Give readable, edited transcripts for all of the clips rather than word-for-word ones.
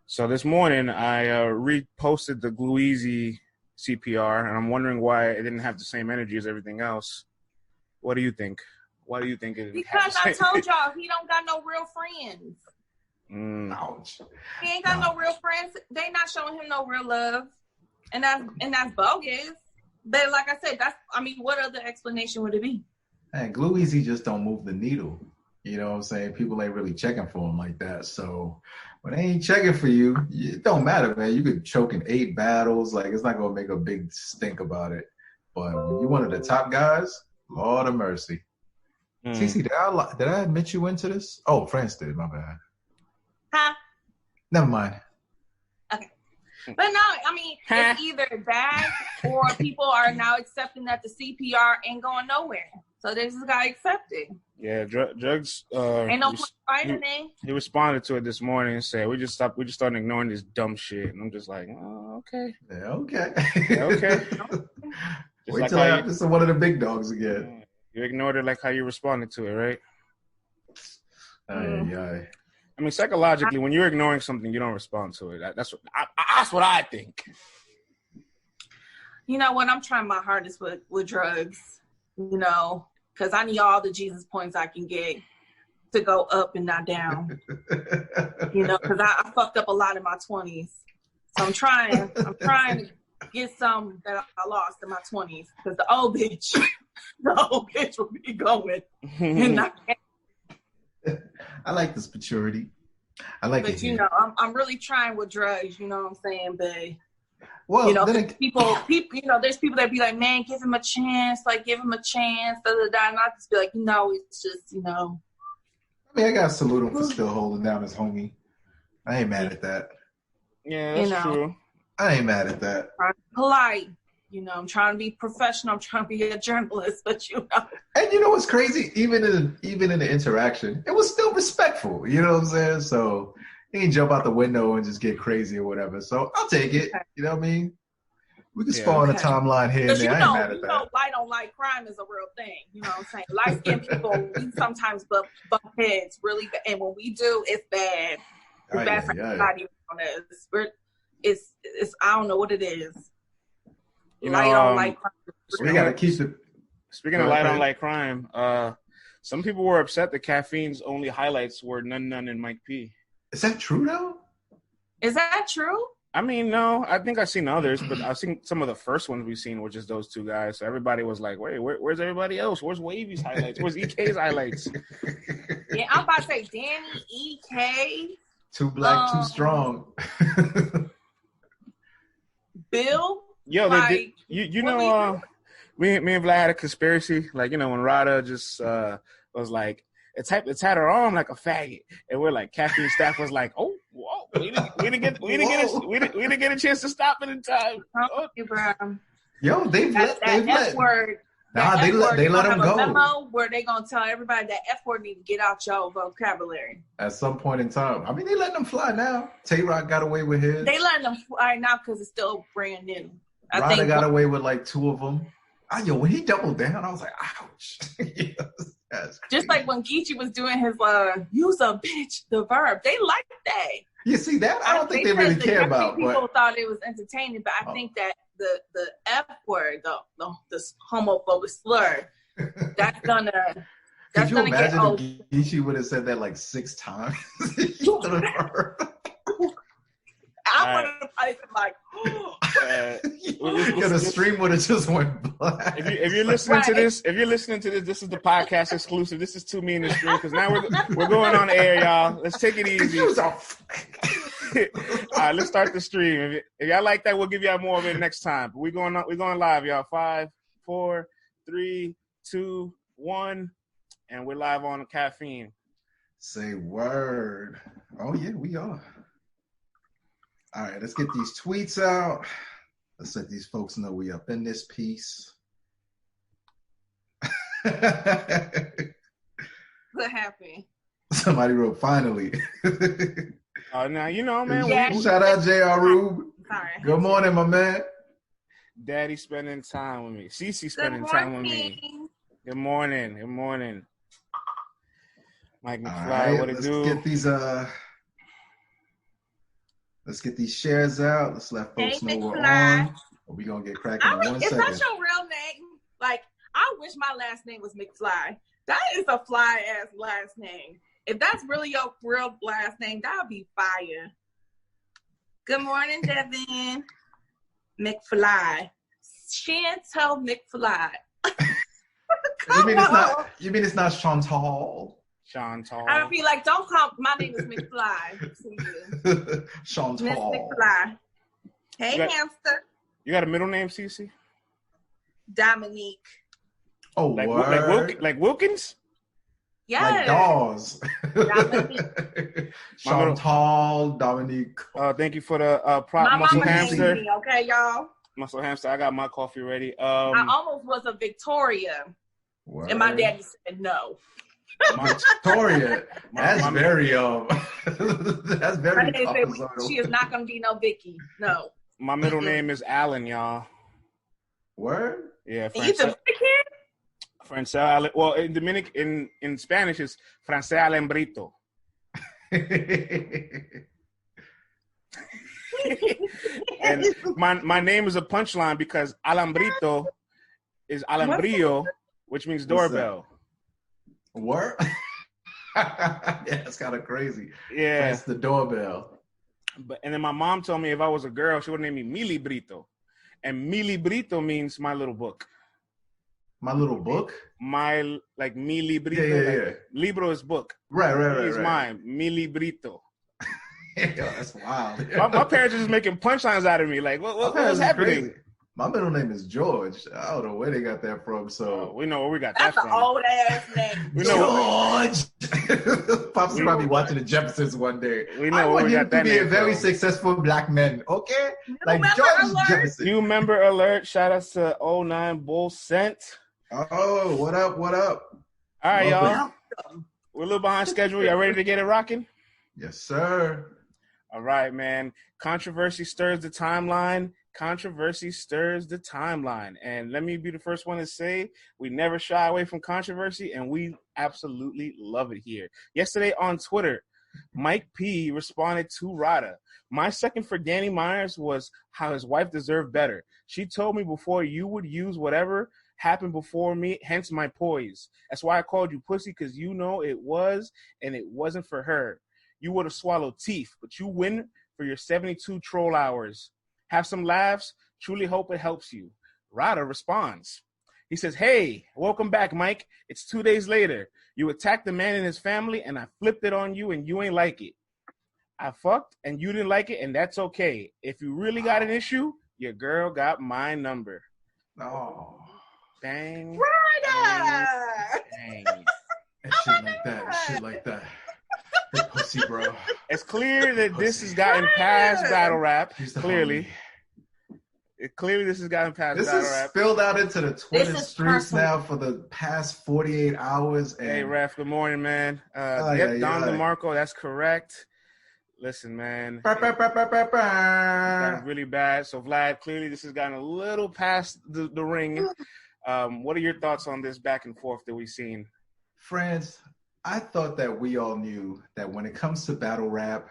So this morning I reposted the Glue Easy CPR, and I'm wondering why it didn't have the same energy as everything else. What do you think? Why do you think it didn't have Because the same? I told y'all he don't got no real friends. Ouch. He ain't got no real friends. They not showing him no real love, and that's bogus. But like I said, what other explanation would it be? And Glue Easy just don't move the needle. You know what I'm saying? People ain't really checking for him like that. So when they ain't checking for you, it don't matter, man. You could choke in 8 battles. Like, it's not going to make a big stink about it. But when you're one of the top guys, Lord of mercy. Cece, did I admit you into this? Oh, France did. My bad. Huh? Never mind. Okay. But no, it's either that or people are now accepting that the CPR ain't going nowhere. So they just got accepted. Yeah, drugs. Ain't no point fighting it. He responded to it this morning and said, "We just started ignoring this dumb shit." And I'm just like, "Oh, okay, yeah, okay, yeah, okay." Wait till I have to one of the big dogs again. You ignored it like how you responded to it, right? Aye. I mean, psychologically, when you're ignoring something, you don't respond to it. That's what I think. You know what? I'm trying my hardest with drugs. You know, because I need all the Jesus points I can get to go up and not down. You know, because I fucked up a lot in my 20s. So I'm trying to get some that I lost in my 20s. Because the old bitch will be going. And I like this maturity. I like it. But, you know, I'm really trying with drugs, you know what I'm saying, babe? Well, you know, people, you know, there's people that be like, man, give him a chance, da, da, da. And I just be like, no, it's just, you know. I mean, I got to salute him for still holding down his homie. I ain't mad at that. Yeah, that's true. I ain't mad at that. I'm polite. You know, I'm trying to be professional. I'm trying to be a journalist, but you know. And you know what's crazy? Even in the interaction, it was still respectful. You know what I'm saying? So he didn't jump out the window and just get crazy or whatever. So I'll take it. Okay. You know what I mean? We can spawn a timeline here and there. I ain't mad at that. You know, light on light crime is a real thing. You know what I'm saying? Light-skinned people, we sometimes bump heads really bad. And when we do, it's bad. It's bad for everybody on us. It's I don't know what it is. Light on light crime. We got to keep it. Speaking of light on light crime, some people were upset that Caffeine's only highlights were None and Mike P. Is that true, though? Is that true? I mean, no. I think I've seen others, but I've seen some of the first ones we've seen were just those two guys. So everybody was like, wait, where's everybody else? Where's Wavy's highlights? Where's EK's highlights? Yeah, I'm about to say Danny, EK. Too black, too strong. Bill? Yo, like, you know, me and Vlad had a conspiracy. Like, you know, when Ryda just was like, it's had her arm like a faggot, and we're like, Caffeine staff was like, oh, whoa, we didn't get a chance to stop it in time. Oh. Yo, they've let F-word. Nah, they let him go. A memo where they gonna tell everybody that F-word need to get out your vocabulary. At some point in time, I mean, they letting them fly now. Tay-Rock got away with his. They letting them fly now because it's still brand new. I think got away with like 2 of them. When he doubled down, I was like, ouch. Yes, just like when Geechee was doing his use a bitch, the verb. They liked that. You see that? I don't think they really care about. People thought it was entertaining, but I think that the F word, the homophobic slur, that's gonna get old. If Geechee would have said that like 6 times. I would have probably been like, the stream would have just went black. If you're listening to this, this is the podcast exclusive. This is Too Mean to Stream, because now we're going on air, y'all. Let's take it easy. All right, let's start the stream. If y'all like that, we'll give y'all more of it next time. But we're going live, y'all. 5, 4, 3, 2, 1, and we're live on Caffeine. Say word. Oh yeah, we are. All right, let's get these tweets out. Let's let these folks know we up in this piece. What happened? Somebody wrote, finally. Now, you know, man. Yeah. Shout out J.R. Rube. Sorry. Good morning, my man. Daddy spending time with me. Cece spending time with me. Good morning. Good morning. Mike McFly, what it do? Let's get these Let's get these shares out. Let's let folks know we're on. We're going to get cracking in 1 second. Is that your real name? Like, I wish my last name was McFly. That is a fly-ass last name. If that's really your real last name, that would be fire. Good morning, Devin. McFly. Chantal McFly. You mean it's not Chantal? Chantal. I would be like, don't call. My name is McFly. Chantal. Miss McFly. Hey, hamster. You got a middle name, Cece? Dominique. Oh, like Wilkins? Yes. Like Dawes. Dominique. Chantal, Dominique. Thank you for the my muscle mama hamster. Me, okay, y'all. Muscle hamster. I got my coffee ready. I almost was a Victoria, and my daddy said no. Victoria. That's very that's very she is not gonna be no Vicky. No. My middle name is Alan, y'all. Word? Yeah. You Dominican? Francel Alan. Well, in Spanish it's Francel Alembrito. And my name is a punchline because Alambrito is Alambrillo, which means doorbell. What? Yeah, it's kind of crazy. Yeah, it's the doorbell. And then my mom told me if I was a girl, she would name me Mili Brito, and Mili Brito means my little book. My little book. My like Mili Brito. Yeah. Libro is book. Right. It's mine, Mili Brito. Yo, that's wild. My parents are just making punchlines out of me. Like, what's happening? Crazy. My middle name is George. I don't know where they got that from. So we know where we got that from. That's an old ass name. We know George. Pops probably watching the Jeffersons one day. We know I want you to be a very successful black man. Okay, like George Jefferson. New member alert! Shout out to 09 Bull Cent. Oh, what up? What up? All right, y'all. We're a little behind schedule. Y'all ready to get it rocking? Yes, sir. All right, man. Controversy stirs the timeline. And let me be the first one to say we never shy away from controversy, and we absolutely love it here. Yesterday on Twitter, Mike P responded to Ryda. My second for Danny Myers was how his wife deserved better. She told me before you would use whatever happened before me, hence my poise. That's why I called you pussy, because you know it was, and it wasn't for her. You would have swallowed teeth, but you win for your 72 troll hours. Have some laughs. Truly hope it helps you. Ryda responds. He says, hey, welcome back, Mike. It's 2 days later. You attacked the man and his family, and I flipped it on you, and you ain't like it. I fucked, and you didn't like it, and that's okay. If you really got an issue, your girl got my number. Oh. Bang. Ryda! Bang. And shit like that. Good pussy, bro. It's clear that this has gotten past battle rap. Clearly. This has gotten past battle rap. This has spilled out into the Twitter streets now for the past 48 hours. And... Hey, Ref, good morning, man. Don DeMarco, that's correct. Listen, man. It's gotten really bad. So, Vlad, clearly this has gotten a little past the ring. What are your thoughts on this back and forth that we've seen? Friends, I thought that we all knew that when it comes to battle rap,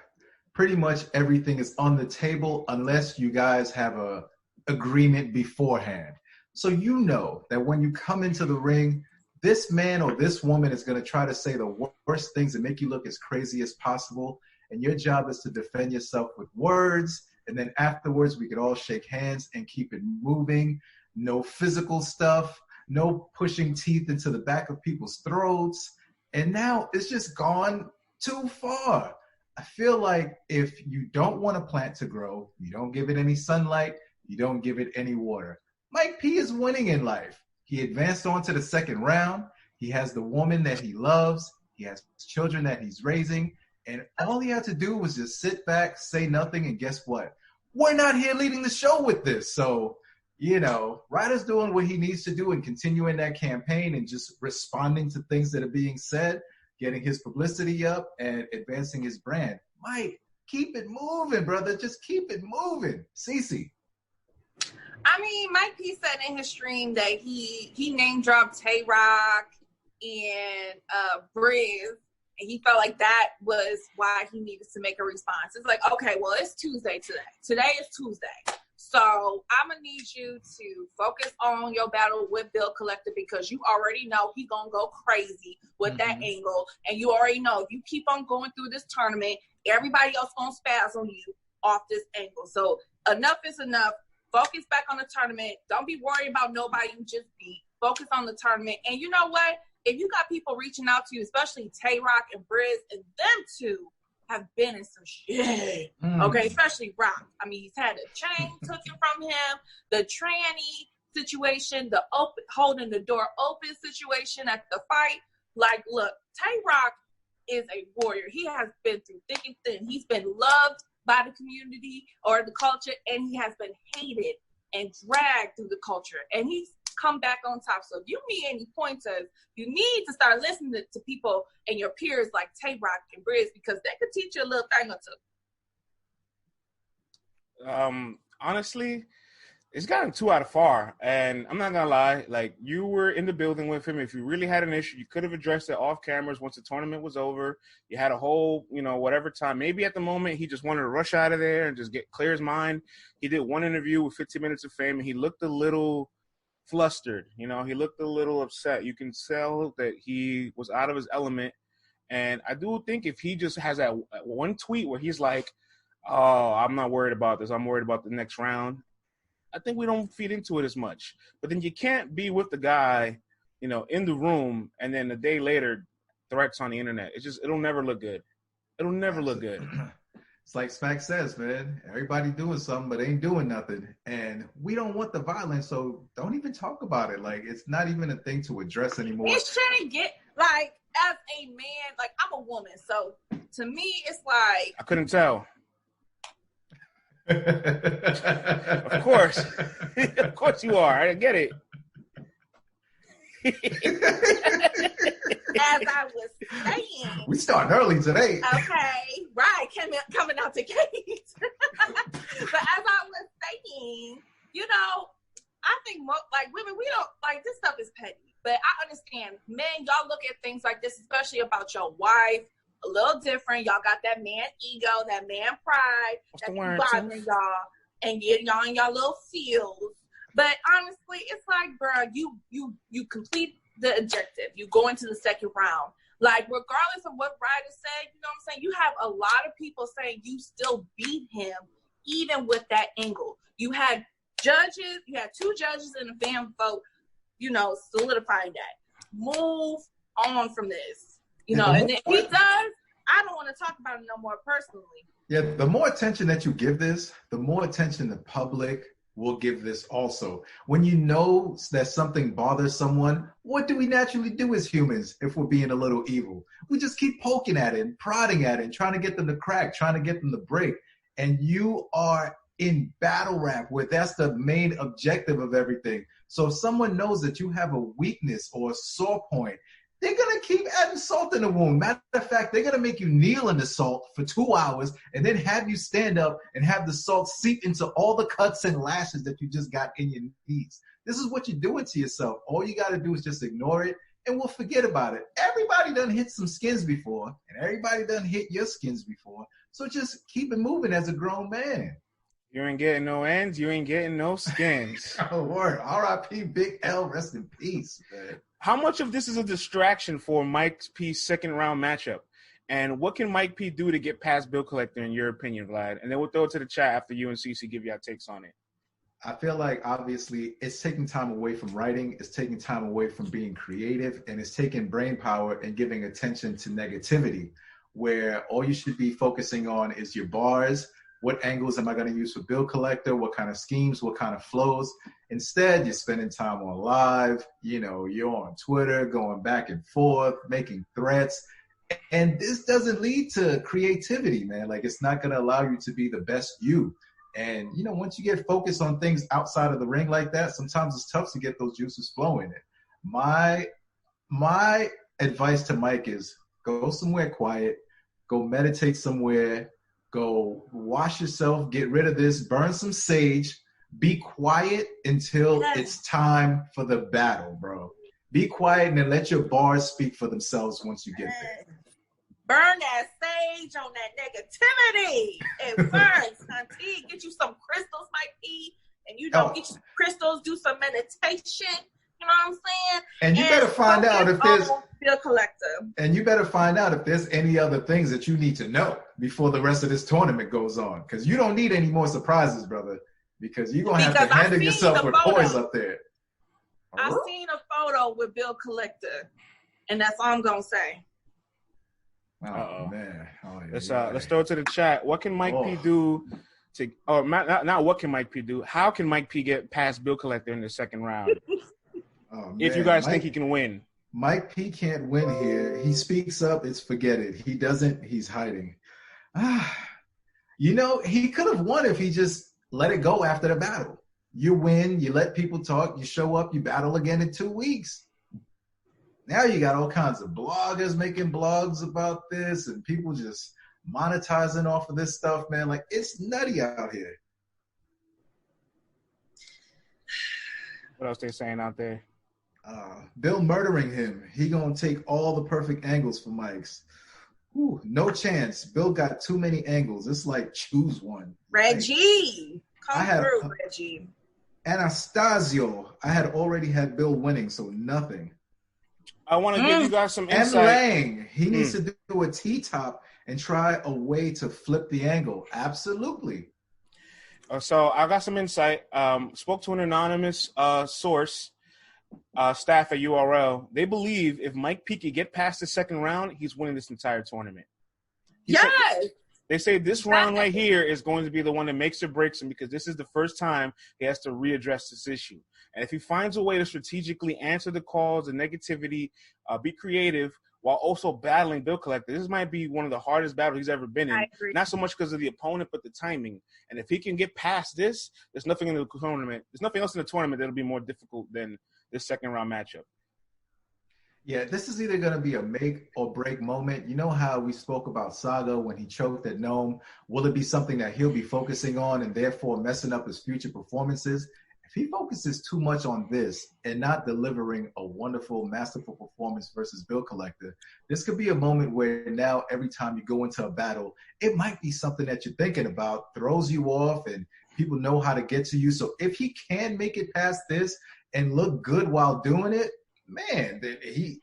pretty much everything is on the table unless you guys have a agreement beforehand. So you know that when you come into the ring, this man or this woman is going to try to say the worst things and make you look as crazy as possible. And your job is to defend yourself with words. And then afterwards, we could all shake hands and keep it moving. No physical stuff, no pushing teeth into the back of people's throats. And now it's just gone too far. I feel like if you don't want a plant to grow, you don't give it any sunlight, you don't give it any water. Mike P is winning in life. He advanced on to the second round. He has the woman that he loves. He has children that he's raising. And all he had to do was just sit back, say nothing, and guess what? We're not here leading the show with this. So, Ryda's doing what he needs to do and continuing that campaign and just responding to things that are being said, getting his publicity up and advancing his brand. Mike, keep it moving, brother. Just keep it moving. Cece. I mean, Mike P said in his stream that he name dropped Tay Rock and Briz, And he felt like that was why he needed to make a response. It's like, okay, well, it's Tuesday today. Today is Tuesday. So I'm going to need you to focus on your battle with Bill Collector because you already know he going to go crazy with that angle. And you already know if you keep on going through this tournament, everybody else going to spaz on you off this angle. So enough is enough. Focus back on the tournament. Don't be worried about nobody you just beat. Focus on the tournament. And you know what? If you got people reaching out to you, especially Tay-Rock and Briz, and them two have been in some shit. Okay, especially Rock. I mean, he's had a chain taken from him, the tranny situation, the open holding the door open situation at the fight. Like, look, Tay-Rock is a warrior. He has been through thick and thin. He's been loved by the community or the culture, and he has been hated and dragged through the culture. And he's come back on top. So if you need any pointers, you need to start listening to people and your peers like Tay-Rock and Briz because they could teach you a little thing or two. Honestly, it's gotten too out of far. And I'm not going to lie, like, you were in the building with him. If you really had an issue, you could have addressed it off cameras once the tournament was over. You had a whole, whatever time. Maybe at the moment he just wanted to rush out of there and just clear his mind. He did one interview with 15 Minutes of Fame, and he looked a little flustered. He looked a little upset. You can tell that he was out of his element. And I do think if he just has that one tweet where he's like, oh, I'm not worried about this, I'm worried about the next round, I think we don't feed into it as much. But then you can't be with the guy, in the room, and then a day later, threats on the internet. It'll never look good. It'll never look good. It's like Smack says, man, everybody doing something, but ain't doing nothing. And we don't want the violence, so don't even talk about it. Like, it's not even a thing to address anymore. it shouldn't get, like, as a man, like, I'm a woman, so to me, it's like. I couldn't tell. Of course. Of course you are. I get it. As I was saying. We starting early today. Okay. Right. Coming out the gate. But as I was saying, I think like women, we don't, like, this stuff is petty. But I understand, men, y'all look at things like this, especially about your wife, a little different. Y'all got that man ego, that man pride, What's that the bothering y'all, and get y'all in y'all little fields. But honestly, it's like, bro, you complete the objective. You go into the second round. Like, regardless of what Ryda said, you know what I'm saying? You have a lot of people saying you still beat him, even with that angle. You had judges, you had 2 judges in the fan vote, solidifying that. Move on from this. And if he does, I don't want to talk about it no more personally. Yeah, the more attention that you give this, the more attention the public will give this also. When you know that something bothers someone, what do we naturally do as humans if we're being a little evil? We just keep poking at it and prodding at it and trying to get them to crack, trying to get them to break. And you are in battle rap where that's the main objective of everything. So if someone knows that you have a weakness or a sore point, they're going to keep adding salt in the wound. Matter of fact, they're going to make you kneel in the salt for 2 hours and then have you stand up and have the salt seep into all the cuts and lashes that you just got in your knees. This is what you're doing to yourself. All you got to do is just ignore it and we'll forget about it. Everybody done hit some skins before and everybody done hit your skins before. So just keep it moving as a grown man. You ain't getting no ends. You ain't getting no skins. Oh, word. R.I.P. Big L. Rest in peace, man. How much of this is a distraction for Mike P's second round matchup? And what can Mike P do to get past Bill Collector, in your opinion, Vlad? And then we'll throw it to the chat after you and CC give your takes on it. I feel like, obviously, it's taking time away from writing. It's taking time away from being creative. And it's taking brain power and giving attention to negativity, where all you should be focusing on is your bars. What angles am I going to use for Bill Collector? What kind of schemes? What kind of flows? Instead, you're spending time on live. You're on Twitter, going back and forth, making threats. And this doesn't lead to creativity, man. Like, it's not going to allow you to be the best you. And, once you get focused on things outside of the ring like that, sometimes it's tough to get those juices flowing. My advice to Mike is go somewhere quiet, go meditate somewhere, go wash yourself, get rid of this, burn some sage, be quiet until it's time for the battle, bro. Be quiet and then let your bars speak for themselves once you get there. burn that sage on that negativity. It burns, hunty. Get you some crystals, Mike P. And get you some crystals, do some meditation. You know what I'm saying? And you better find out if there's bill collector. And you better find out if there's any other things that you need to know before the rest of this tournament goes on. Because you don't need any more surprises, brother. Because you're gonna have to handle yourself with poise up there. I've seen a photo with bill collector, and that's all I'm gonna say. Oh man. Let's throw it to the chat. What can Mike P do not what can Mike P do? How can Mike P get past bill collector in the second round? If you guys think he can win. Mike P can't win here. He speaks up, it's forget it. He doesn't, he's hiding. He could have won if he just let it go after the battle. You win, you let people talk, you show up, you battle again in 2 weeks. Now you got all kinds of bloggers making blogs about this and people just monetizing off of this stuff, man. Like, it's nutty out here. What else they saying out there? Bill murdering him. He gonna take all the perfect angles for Mike's. Ooh, no chance. Bill got too many angles. It's like choose one. Reggie, through, Reggie. Anastasio. I had already had Bill winning, so nothing. I want to give you guys some insight. M. Lang. He needs to do a T-top and try a way to flip the angle. Absolutely. So I got some insight. Spoke to an anonymous source. Staff at URL, they believe if Mike P can get past the second round, he's winning this entire tournament. They say this round right here is going to be the one that makes or breaks him because this is the first time he has to readdress this issue. And if he finds a way to strategically answer the calls, the negativity, be creative, while also battling bill collector, this might be one of the hardest battles he's ever been in. I agree. Not so much because of the opponent, but the timing. And if he can get past this, there's nothing in the tournament. There's nothing else in the tournament that'll be more difficult than this second round matchup. Yeah, this is either going to be a make or break moment. You know how we spoke about Saga when he choked at Gnome? Will it be something that he'll be focusing on and therefore messing up his future performances? If he focuses too much on this and not delivering a wonderful, masterful performance versus bill collector, this could be a moment where now every time you go into a battle, it might be something that you're thinking about, throws you off, and people know how to get to you. So if he can make it past this and look good while doing it, man, then he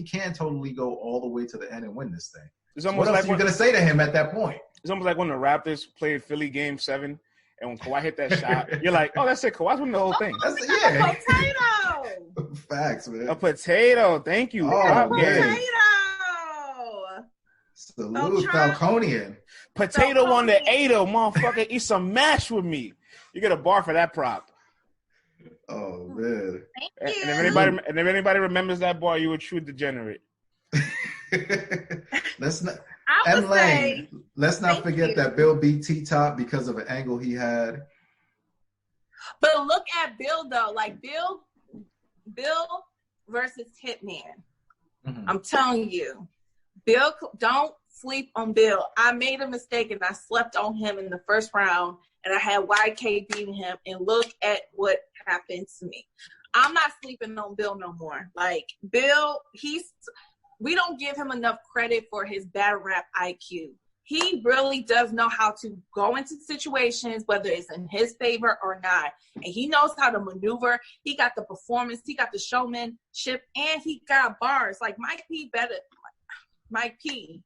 can totally go all the way to the end and win this thing. It's almost what else are you going to say to him at that point? It's almost like when the Raptors played Philly Game 7, and when Kawhi hit that shot, you're like, oh, that's it. Kawhi's winning the whole thing. That's A potato. Facts, man. A potato. Thank you. Oh, Potato. Salute, Falconian. Potato on the 8-0, motherfucker. Eat some mash with me. You get a bar for that prop. Oh, man. Thank you. And if anybody remembers that bar, you a true degenerate. Let's not forget that Bill beat T-Top because of an angle he had. But look at Bill though, like Bill versus Hitman. Mm-hmm. I'm telling you, Bill, don't sleep on Bill. I made a mistake and I slept on him in the first round, and I had YK beating him. And look at what happened to me. I'm not sleeping on Bill no more. Like Bill, we don't give him enough credit for his battle rap IQ. He really does know how to go into situations, whether it's in his favor or not. And he knows how to maneuver. He got the performance. He got the showmanship. And he got bars. Like Mike P better. Mike P.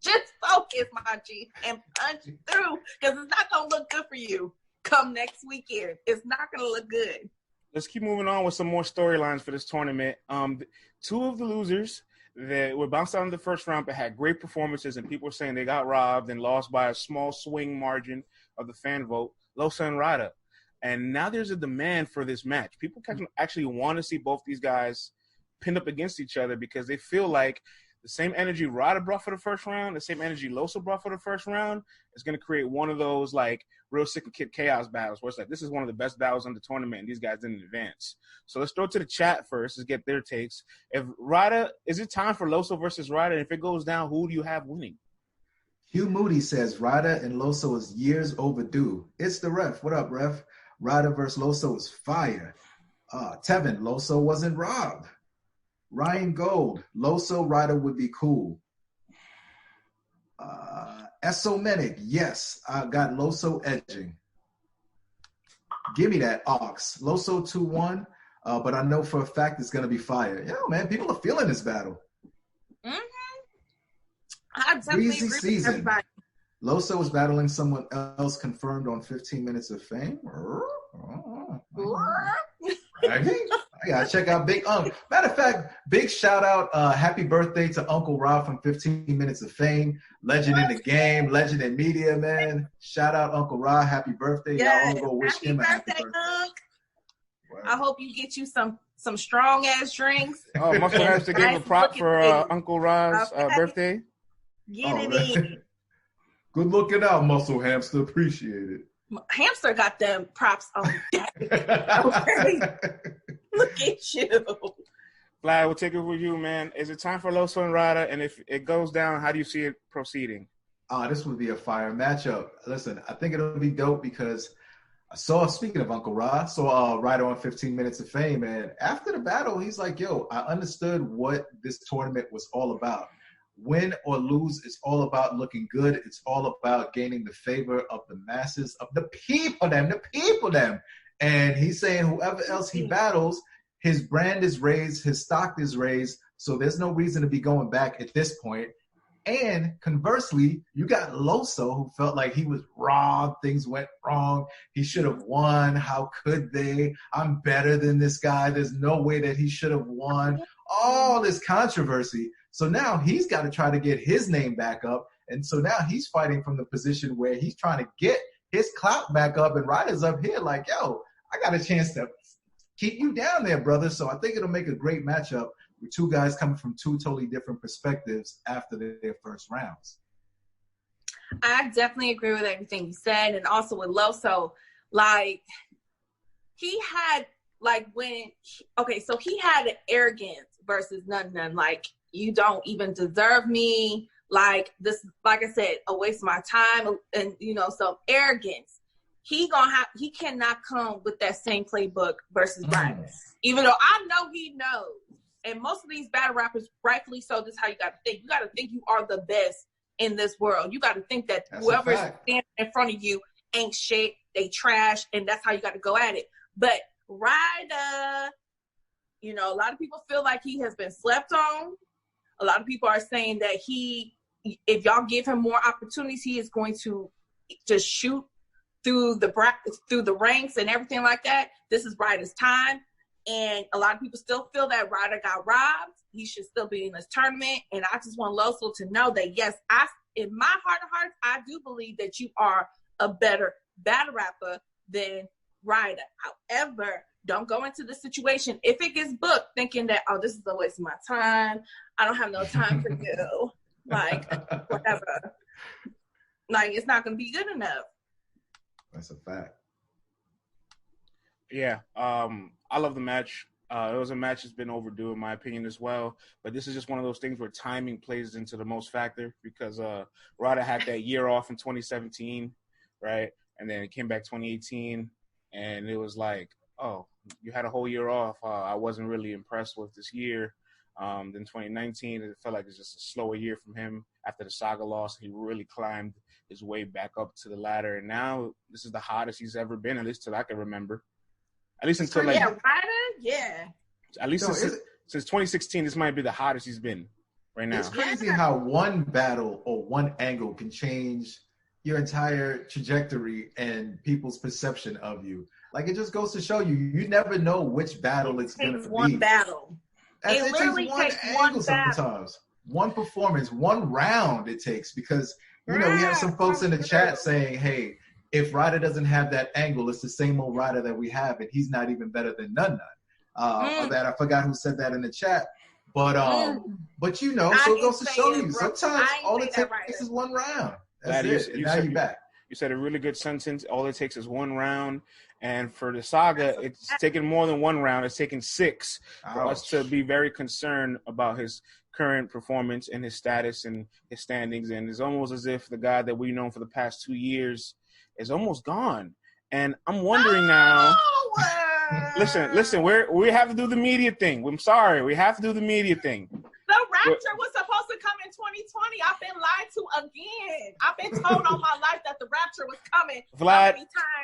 Just focus, my G, and punch through. Because it's not going to look good for you come next weekend. It's not going to look good. Let's keep moving on with some more storylines for this tournament. Two of the losers that were bounced out in the first round but had great performances, and people were saying they got robbed and lost by a small swing margin of the fan vote, Loso and Ryda. And now there's a demand for this match. People actually want to see both these guys pinned up against each other because they feel like the same energy Ryda brought for the first round, the same energy Loso brought for the first round, is going to create one of those, like, real sick of kid chaos battles where it's like, this is one of the best battles in the tournament, and these guys didn't advance. So let's throw it to the chat first. Let's get their takes. If Ryda, is it time for Loso versus Ryda? And if it goes down, who do you have winning? Hugh Moody says Ryda and Loso is years overdue. It's the ref. What up, ref? Ryda versus Loso is fire. Tevin, Loso wasn't robbed. Ryan Gold, Loso Ryda would be cool. Esomenic, yes. I got Loso edging. Give me that Ox. Loso 2-1, but I know for a fact it's going to be fire. Yo, man, people are feeling this battle. Mm-hmm. I definitely Breezy agree season. with everybody. Loso is battling someone else confirmed on 15 Minutes of Fame. I gotta check out Big Unc. Matter of fact, big shout out, happy birthday to Uncle Rob from 15 Minutes of Fame. Legend in the game, legend in media, man. Shout out Uncle Rob, happy birthday. Yes. Y'all all go wish Happy him a happy birthday, birthday. Unc. I hope you get you some strong ass drinks. Oh, Muscle Hamster gave a prop for Uncle Rob's birthday. Get it in. Good looking out, Muscle Hamster. Appreciate it. Hamster got them props on deck. Okay. Look at you. Vlad, we'll take it with you, man. Is it time for Loso and Ryda? And if it goes down, how do you see it proceeding? This would be a fire matchup. Listen, I think it'll be dope because speaking of Uncle Ra, Ryda on 15 Minutes of Fame, and after the battle, he's like, yo, I understood what this tournament was all about. Win or lose, it's all about looking good. It's all about gaining the favor of the masses, of the people them. And he's saying whoever else he battles, his brand is raised, his stock is raised, so there's no reason to be going back at this point. And conversely, you got Loso, who felt like he was robbed, things went wrong, he should have won, how could they? I'm better than this guy, there's no way that he should have won. All this controversy. So now he's got to try to get his name back up. And so now he's fighting from the position where he's trying to get his clout back up. And Ryder's up here like, yo, I got a chance to keep you down there, brother. So I think it'll make a great matchup with two guys coming from two totally different perspectives after their first rounds. I definitely agree with everything you said. And also with Loso, like, he had, like, so he had an arrogance versus none. Like, you don't even deserve me. Like, this, like I said, a waste of my time, and some arrogance. He cannot come with that same playbook versus Ryda. Even though I know he knows. And most of these battle rappers, rightfully so, this is how you got to think. You got to think you are the best in this world. You got to think that whoever's standing in front of you ain't shit, they trash, and that's how you got to go at it. But Ryda, a lot of people feel like he has been slept on. A lot of people are saying that if y'all give him more opportunities, he is going to just shoot through the ranks and everything like that. This is Ryda's time. And a lot of people still feel that Ryda got robbed. He should still be in this tournament. And I just want Loso to know that, yes, in my heart of hearts, I do believe that you are a better battle rapper than Ryda. However, don't go into the situation, if it gets booked, thinking that, oh, this is a waste of my time. I don't have no time for you. Like, whatever. Like, it's not going to be good enough. That's a fact. Yeah. I love the match. It was a match that's been overdue, in my opinion, as well. But this is just one of those things where timing plays into the most factor because Ryda had that year off in 2017, right? And then it came back 2018, and it was like, oh, you had a whole year off. I wasn't really impressed with this year. Then 2019, it felt like it's just a slower year from him. After the Saga loss, he really climbed his way back up to the ladder. And now this is the hottest he's ever been, at least till I can remember. At least until Ryda, yeah. At least since 2016, this might be the hottest he's been right now. It's crazy how one battle or one angle can change your entire trajectory and people's perception of you. Like, it just goes to show you never know which battle it's going to be. One battle. It literally takes one battle. Sometimes. One performance, one round it takes because, we have some folks in the chat saying, hey, if Ryda doesn't have that angle, it's the same old Ryda that we have, and he's not even better than none. I forgot who said that in the chat. But so it goes to show you. Sometimes all it takes is one round. That's it. And now you're back. You said a really good sentence. All it takes is one round. And for the Saga, it's taken more than one round. It's taken 6 for us to be very concerned about his current performance and his status and his standings. And it's almost as if the guy that we've known for the past 2 years is almost gone. And I'm wondering now. Listen, we have to do the media thing. I'm sorry. We have to do the media thing. The Rapture was supposed to come in 2020. I've been lied to again. I've been told all my life that the rapture was coming. Vlad,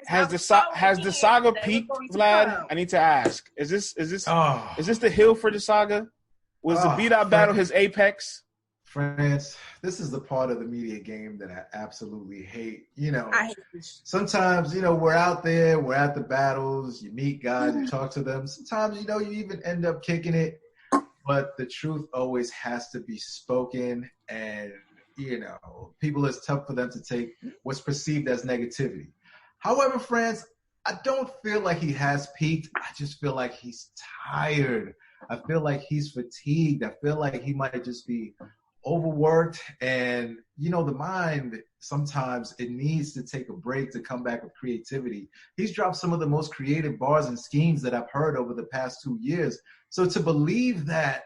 has the saga peaked, Vlad? I need to ask. Is this the hill for the saga? Was the Bdot battle his apex? France, this is the part of the media game that I absolutely hate. I hate this. Sometimes, we're out there, we're at the battles, you meet guys, you talk to them. Sometimes, you even end up kicking it. But the truth always has to be spoken. And, people, it's tough for them to take what's perceived as negativity. However, France, I don't feel like he has peaked. I just feel like he's tired. I feel like he's fatigued. I feel like he might just be overworked. And, the mind, sometimes it needs to take a break to come back with creativity. He's dropped some of the most creative bars and schemes that I've heard over the past 2 years. So to believe that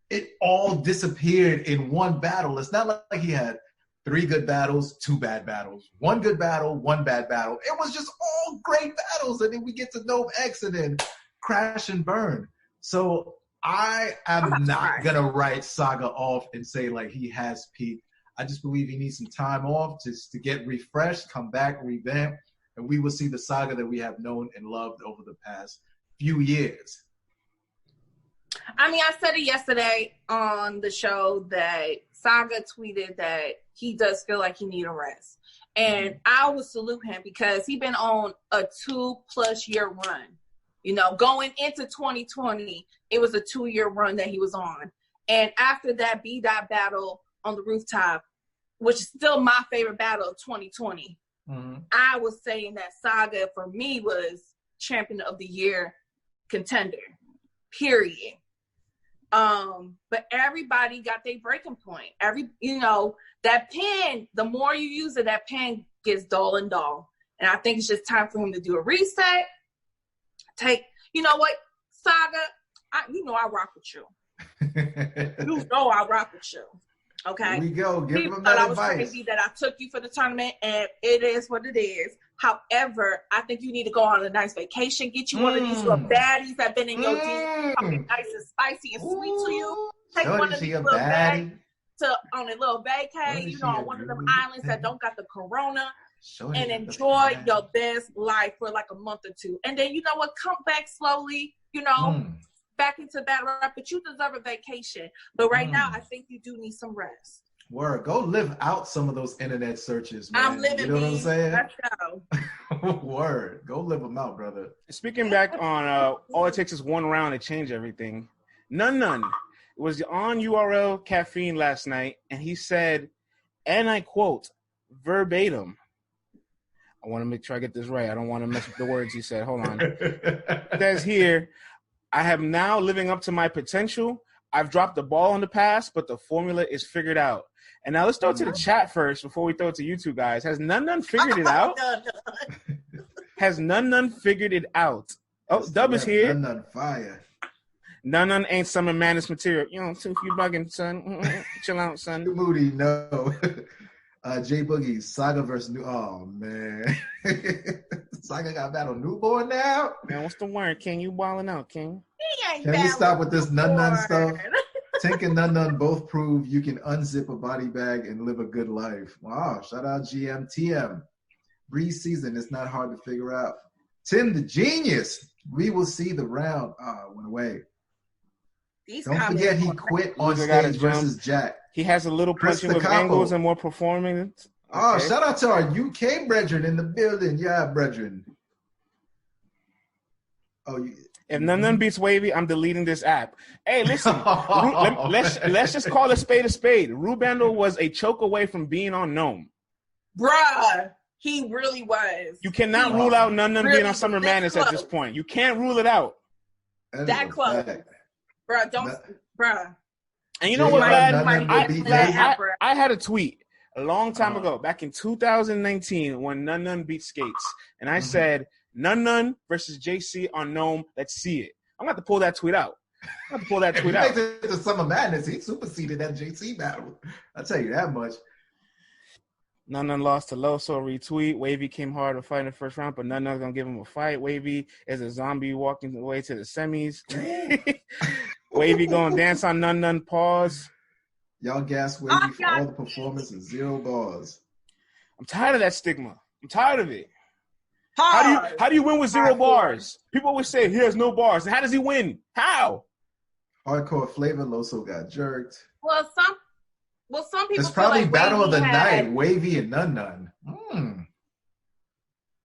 it all disappeared in one battle, it's not like he had 3 good battles, 2 bad battles, 1 good battle, 1 bad battle. It was just all great battles. And then we get to Nome X and then crash and burn. So I am not going to write Saga off and say like he has peaked. I just believe he needs some time off just to get refreshed, come back, revamp, and we will see the Saga that we have known and loved over the past few years. I mean, I said it yesterday on the show that Saga tweeted that he does feel like he needs a rest. And I would salute him because he's been on a 2+ year run. Going into 2020, it was a 2-year run that he was on. And after that Bdot battle on the rooftop, which is still my favorite battle of 2020, I was saying that Saga for me was champion of the year contender, period. But everybody got their breaking point. That pen, the more you use it, that pen gets dull and dull. And I think it's just time for him to do a reset. You know what, Saga, I rock with you. I rock with you. Okay. Here we go. Give him thought that I was advice. crazy that I took you for the tournament, and it is what it is. However, I think you need to go on a nice vacation. Get you one of these little baddies that been in your DMs, something nice and spicy and sweet to you. Take one of these little baddies on a little vacay, on one of them islands that don't got the corona. And enjoy your best life for like a month or 2. And then, come back slowly, back into battle rap. But you deserve a vacation. But right now, I think you do need some rest. Word. Go live out some of those internet searches, man. I'm living, you know what I'm saying? Let's go. Word. Go live them out, brother. Speaking back on all it takes is one round to change everything. None. It was on URL Caffeine last night, and he said, and I quote, verbatim, I want to make sure I get this right. I don't want to mess with the words he said. Hold on. It says here, I am now living up to my potential. I've dropped the ball in the past, but the formula is figured out. And now let's throw it to the chat first before we throw it to you two guys. Has None figured it out? Has None figured it out? Oh, Dub is here. None fire. None ain't Summer Madness material. Tooth, you bugging, son. Chill out, son. Too moody, no. J Boogie, Saga versus New. Oh man, Saga got battle newborn now. Man, what's the word, King? You balling out, King? Can we stop with this None stuff? Tink and None both prove you can unzip a body bag and live a good life. Wow, shout out GMTM. Breeze season, it's not hard to figure out. Tim the genius. We will see the round. Went away. Don't forget he quit on stage versus Jack. He has a little punching with angles and more performance. Oh, shout out to our UK brethren in the building. Yeah, brethren. If None beats Wavy, I'm deleting this app. Hey, listen. Let's just call a spade a spade. Rubandle was a choke away from being on Gnome. Bruh, he really was. You cannot rule out None being on Summer Madness at this point. You can't rule it out. That close. Bruh, bruh. And you know what, Vlad? I had a tweet a long time ago, back in 2019, when None beat Skates. And I said, None versus JC on Gnome. Let's see it. I'm going to have to pull that tweet out. I'm going to pull that tweet out. If he makes it to Summer Madness, he superseded that JC battle. I'll tell you that much. None lost to Loso, retweet. Wavy came hard to fight in the first round, but None's going to give him a fight. Wavy is a zombie walking away to the semis. Wavy going to dance on None, pause. Y'all gas Wavy for all the performance and 0 bars. I'm tired of that stigma. I'm tired of it. Hard. How do you win with 0 bars? People always say he has no bars. And how does he win? How? Hardcore flavor. Loso got jerked. Well, some people. It's probably like battle of the had... night. Wavy and Nun.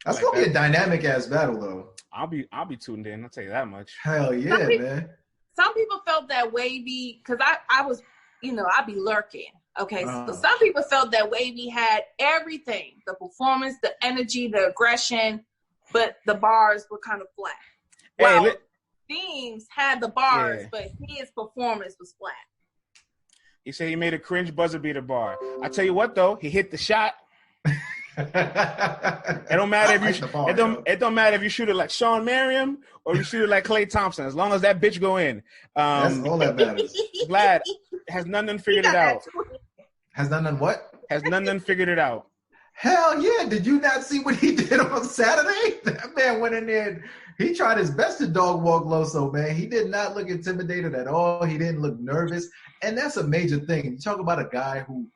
That's gonna be a dynamic ass battle though. I'll be tuned in. I'll tell you that much. Hell yeah, man. Some people felt that Wavy, because I was, I'd be lurking. Okay, so some people felt that Wavy had everything: the performance, the energy, the aggression, but the bars were kind of flat. Well, Themes had the bars, but his performance was flat. He said he made a cringe buzzer beater bar. I tell you what, though, he hit the shot. It don't matter if you it don't matter if you shoot it like Sean Merriam or you shoot it like Klay Thompson. As long as that bitch go in, that's all that matters. Vlad has none figured it out. Has none what? Has none figured it out. Hell yeah! Did you not see what he did on Saturday? That man went in there. He tried his best to dog walk Loso, man. He did not look intimidated at all. He didn't look nervous, and that's a major thing. You talk about a guy who,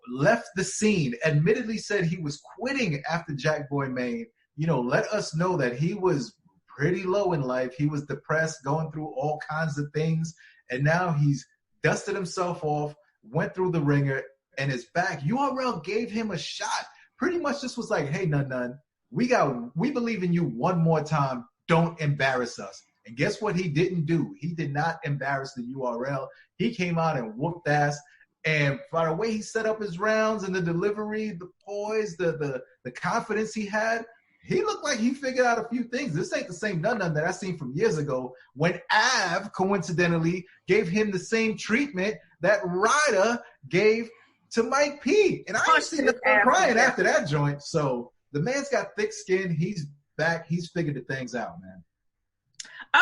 left the scene, admittedly said he was quitting after Jack Boy Maine, let us know that he was pretty low in life. He was depressed, going through all kinds of things, and now he's dusted himself off, went through the ringer, and is back. URL gave him a shot. Pretty much just was like, hey, Nun, we believe in you one more time. Don't embarrass us. And guess what he didn't do? He did not embarrass the URL. He came out and whooped ass. And by the way he set up his rounds and the delivery, the poise, the confidence he had, he looked like he figured out a few things. This ain't the same Nun that I seen from years ago when Av coincidentally gave him the same treatment that Ryda gave to Mike P. And I ain't seen him crying after that joint. So the man's got thick skin. He's back. He's figured the things out, man.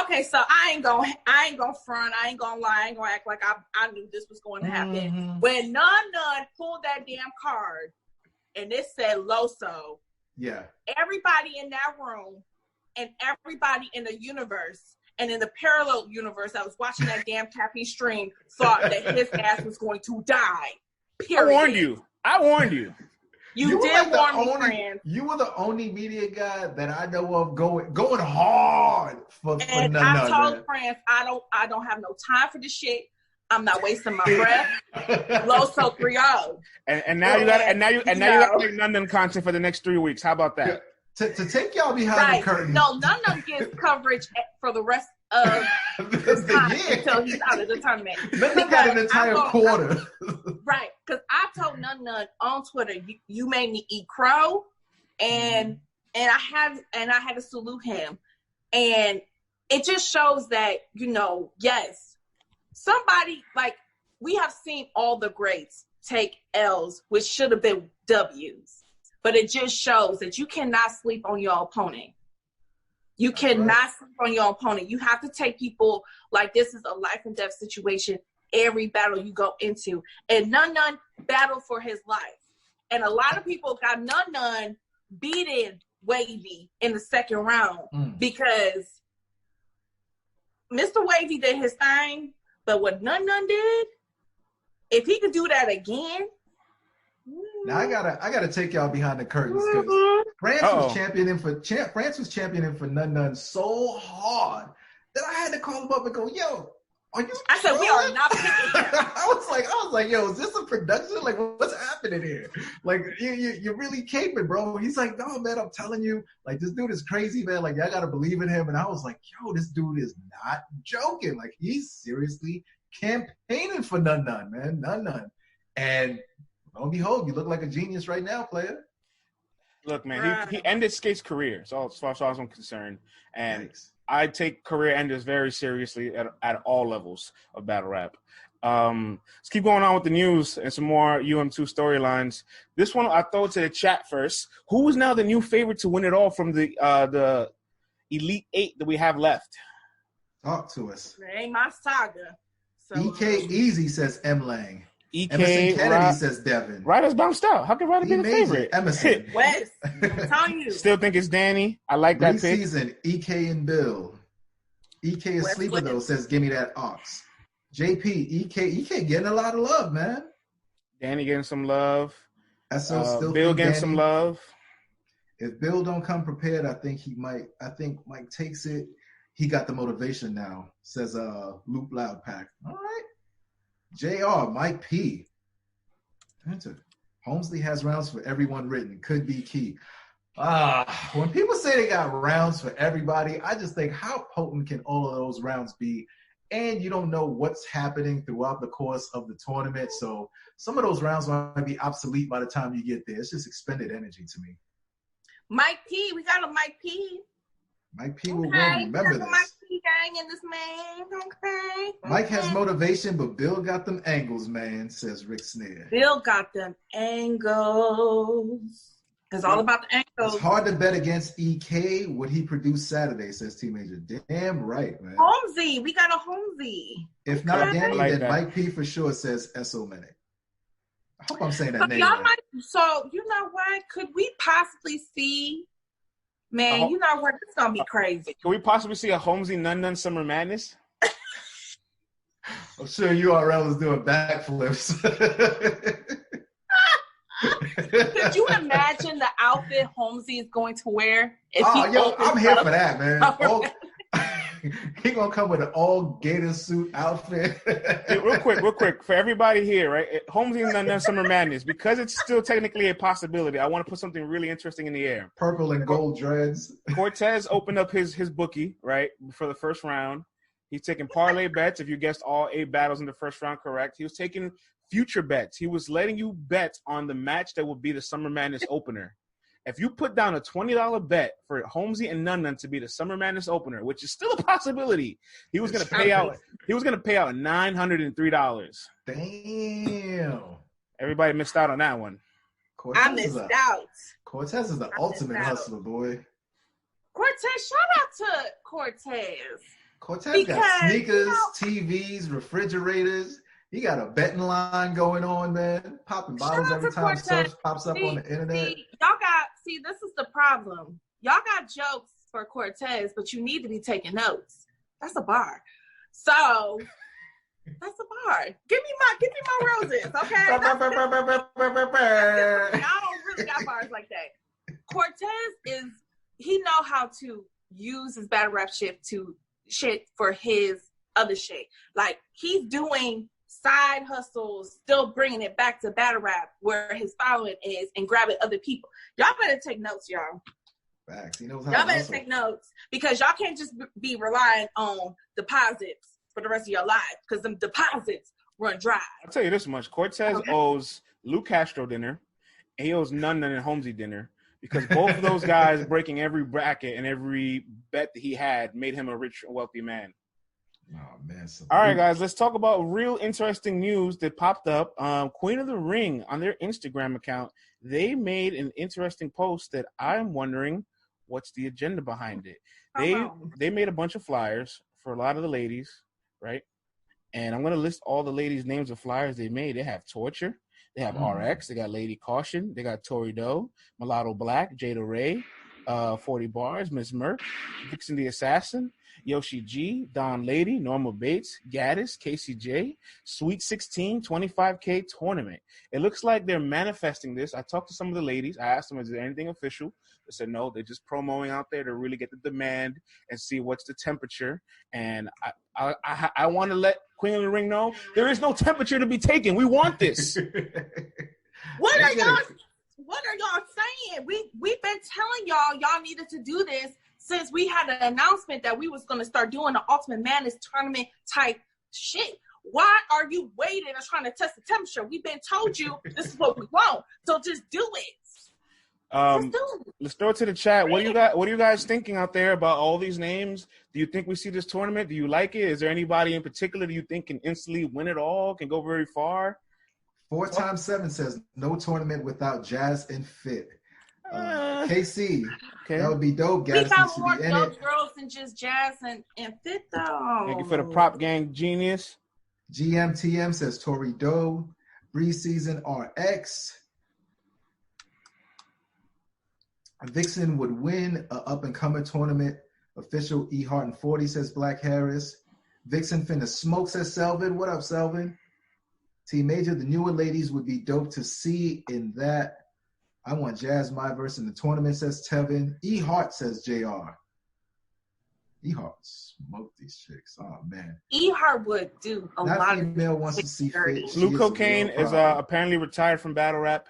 Okay, so I ain't gonna front. I ain't gonna lie. I ain't gonna act like I knew this was going to happen. Mm-hmm. When Nun pulled that damn card and it said Loso, yeah, everybody in that room and everybody in the universe and in the parallel universe that was watching that damn Caffeine stream thought that his ass was going to die. Period. I warned you. You did warn me, friend. You were the only media guy that I know of going hard for and I told friends I don't have no time for this shit. I'm not wasting my breath. Loso 3-0. And now you got to make Nun content for the next 3 weeks. How about that? Yeah. To take y'all behind the curtain. No, Nun gets coverage for the rest of the time until he's out of the tournament. Nun got an entire quarter. Right, because I told Nun on Twitter, you made me eat crow, and I had to salute him, and it just shows that yes, somebody like we have seen all the greats take L's, which should have been W's, but it just shows that you cannot sleep on your opponent. You cannot sleep on your opponent. You have to take people like this is a life and death situation every battle you go into. And Nun battled for his life. And a lot of people got Nun beating Wavy in the second round because Mr. Wavy did his thing, but what Nun did, if he could do that again. Now I gotta take y'all behind the curtains because France was championing for Nun so hard that I had to call him up and go, yo, are you? I said we are not picking him. I was like, yo, is this a production? Like, what's happening here? Like, you're really caping, bro. He's like, no, man, I'm telling you, like, this dude is crazy, man. Like, y'all gotta believe in him. And I was like, yo, this dude is not joking. Like, he's seriously campaigning for Nun, man, Nun. And lo and behold, you look like a genius right now, player. Look, man, he ended Skate's career, so as far as I'm concerned. And Thanks. I take career enders very seriously at all levels of battle rap. Let's keep going on with the news and some more UM2 storylines. This one, I'll throw it to the chat first. Who is now the new favorite to win it all from the Elite Eight that we have left? Talk to us. It ain't my saga. So, EK Easy says M. Lang. EK Emerson Kennedy says Devin. Ryda's bounced out. How can Ryda be the favorite? Emerson. Wes, I'm telling you. Still think it's Danny. I like that pick. Season, EK and Bill. EK is sleeper though, says give me that ox. JP, EK getting a lot of love, man. Danny getting some love. SO still Bill getting Danny. some love. If Bill don't come prepared, I think Mike takes it. He got the motivation now, says Loop Loud Pack. All right. JR, Mike P. Holmesley has rounds for everyone written. Could be key. When people say they got rounds for everybody, I just think, how potent can all of those rounds be? And you don't know what's happening throughout the course of the tournament. So some of those rounds might be obsolete by the time you get there. It's just expended energy to me. Mike P. We got a Mike P. Mike P will remember this. Mike P gang in this, man. Okay. Mike has motivation, but Bill got them angles, man, says Rick Snare. Bill got them angles. It's all about the angles. It's hard to bet against EK. What he produced Saturday, says T Major. Damn right, man. Holmesy. We got a Holmesy. If not Danny, like then that. Mike P for sure says SO Minute. I hope I'm saying that name Y'all right. might, so, you know what? Could we possibly see, man, you know what? It's going to be crazy. Can we possibly see a Holmesy Nun Summer Madness? I'm sure URL is doing backflips. Could you imagine the outfit Holmesy is going to wear? If I'm here for that, man. He gonna come with an all gator suit outfit. Hey, real quick, for everybody here, right? Holmesy Nun Summer Madness, because it's still technically a possibility. I want to put something really interesting in the air. Purple and gold dreads. Cortez opened up his bookie, right, for the first round. He's taking parlay bets. If you guessed all 8 battles in the first round correct, he was taking future bets. He was letting you bet on the match that would be the Summer Madness opener. If you put down a $20 bet for Holmesy and Nun to be the Summer Madness opener, which is still a possibility, he was going to pay out. He was going to pay out $903. Damn! Everybody missed out on that one. Cortez I missed out. Cortez is the ultimate hustler, boy. Cortez, shout out to Cortez. Cortez got sneakers, TVs, refrigerators. He got a betting line going on, man. Popping bottles every time stuff pops up on the internet. This is the problem. Y'all got jokes for Cortez, but you need to be taking notes. That's a bar. So that's a bar. Give me my roses, okay? Y'all don't really got bars like that. Cortez he know how to use his battle rap shit for his other shit. Like, he's doing side hustles, still bringing it back to battle rap where his following is and grabbing other people. Y'all better take notes, y'all. Facts. He knows how y'all to better hustle. take notes, because y'all can't just be relying on deposits for the rest of your life, because them deposits run dry. I'll tell you this much. Cortez owes Lou Castro dinner, and he owes Nun and Holmesy dinner, because both of those guys breaking every bracket and every bet that he had made him a rich, wealthy man. Oh, man. All right, guys, let's talk about real interesting news that popped up. Queen of the Ring, on their Instagram account, they made an interesting post that I'm wondering what's the agenda behind it. They made a bunch of flyers for a lot of the ladies, right? And I'm going to list all the ladies' names of flyers they made. They have Torture. They have RX. They got Lady Caution. They got Tori Doe, Mulatto Black, Jada Ray, 40 Bars, Miss Merck, Vixen the Assassin, Yoshi G, Don Lady, Norma Bates, Gaddis, KCJ, Sweet 16, 25K tournament. It looks like they're manifesting this. I talked to some of the ladies. I asked them, is there anything official? They said, no, they're just promoting out there to really get the demand and see what's the temperature. And I want to let Queen of the Ring know there is no temperature to be taken. We want this. What are y'all saying? We've been telling y'all needed to do this since we had an announcement that we was going to start doing the Ultimate Madness tournament type shit. Why are you waiting and trying to test the temperature? We've been told you this is what we want, so just do it. Let's throw it to the chat. What are you guys thinking out there about all these names? Do you think we see this tournament? Do you like it? Is there anybody in particular do you think can instantly win it all, can go very far? 4x7 says no tournament without Jazz and Fit. KC, okay. That would be dope. We got more dope girls than just Jazz and Fit, though. Thank you for the prop gang genius. GMTM says Tori Doe. Breeze Season RX. Vixen would win an up-and-coming tournament. Official E. Hart and 40 says Black Harris. Vixen finna smoke, says Selvin. What up, Selvin? T Major, the newer ladies would be dope to see in that. I want Jazz my verse in the tournament, says Tevin. E Hart, says JR. E Hart smoked these chicks. Oh man. E Hart would do a That lot female of wants to see fit. Blue Cocaine is apparently retired from battle rap.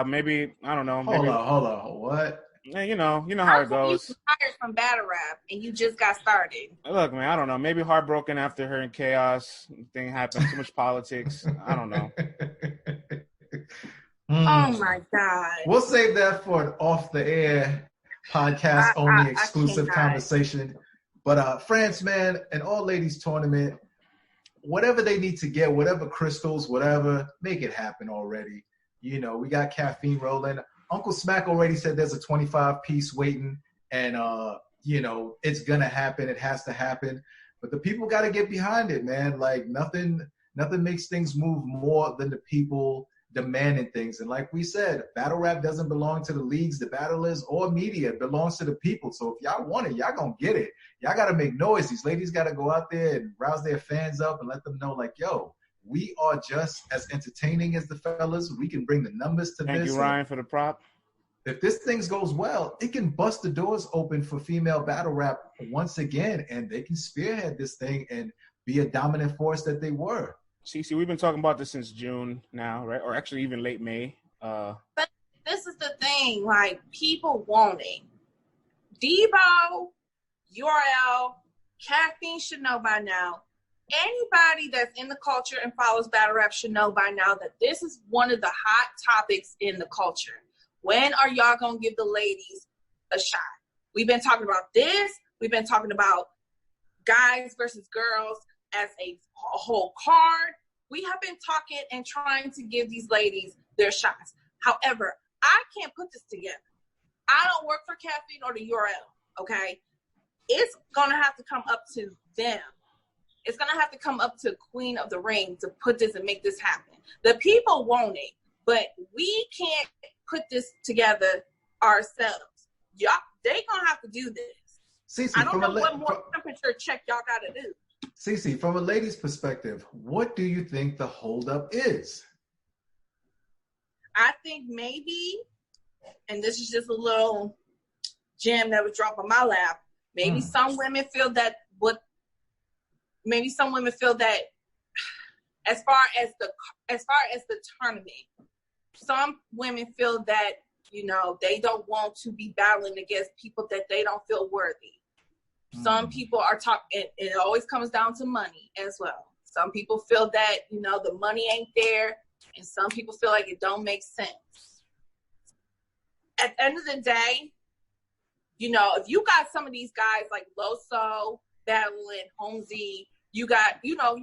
Maybe I don't know. Maybe, hold on. What? You know how it goes. You retired from battle rap and you just got started. Look, man, I don't know. Maybe heartbroken after her and Chaos thing happened. Too much politics. I don't know. Oh my God. We'll save that for an off the air podcast only exclusive conversation. But France, man, an all ladies tournament, whatever they need to get, whatever crystals, whatever, make it happen already. You know, we got Caffeine rolling. Uncle Smack already said there's a 25-piece waiting, and you know, it's gonna happen. It has to happen. But the people got to get behind it, man. Like nothing makes things move more than the people demanding things. And like we said, battle rap doesn't belong to the leagues, the battlers, or media. It belongs to the people. So if y'all want it, y'all gonna get it. Y'all got to make noise. These ladies got to go out there and rouse their fans up and let them know, like, yo, we are just as entertaining as the fellas. We can bring the numbers to this. Thank you, Ryan, for the prop. If this thing goes well, it can bust the doors open for female battle rap once again, and they can spearhead this thing and be a dominant force that they were. CC, we've been talking about this since June now, right? Or actually even late May. But this is the thing, like, people want it. Debo, URL, Caffeine should know by now. Anybody that's in the culture and follows battle rap should know by now that this is one of the hot topics in the culture. When are y'all going to give the ladies a shot? We've been talking about this. We've been talking about guys versus girls as a whole card. We have been talking and trying to give these ladies their shots. However, I can't put this together. I don't work for Caffeine or the URL, okay? It's going to have to come up to them. It's going to have to come up to Queen of the Ring to put this and make this happen. The people want it, but we can't put this together ourselves. Y'all, they going to have to do this. Cece, I don't know what more temperature check y'all got to do. Cece, from a lady's perspective, what do you think the holdup is? I think maybe, and this is just a little gem that would drop on my lap, maybe some women feel that as far as the tournament, some women feel that, you know, they don't want to be battling against people that they don't feel worthy. Some people are talking, it always comes down to money as well. Some people feel that, you know, the money ain't there, and some people feel like it don't make sense. At the end of the day, you know, if you got some of these guys like Loso battling Holmesy, you got Loso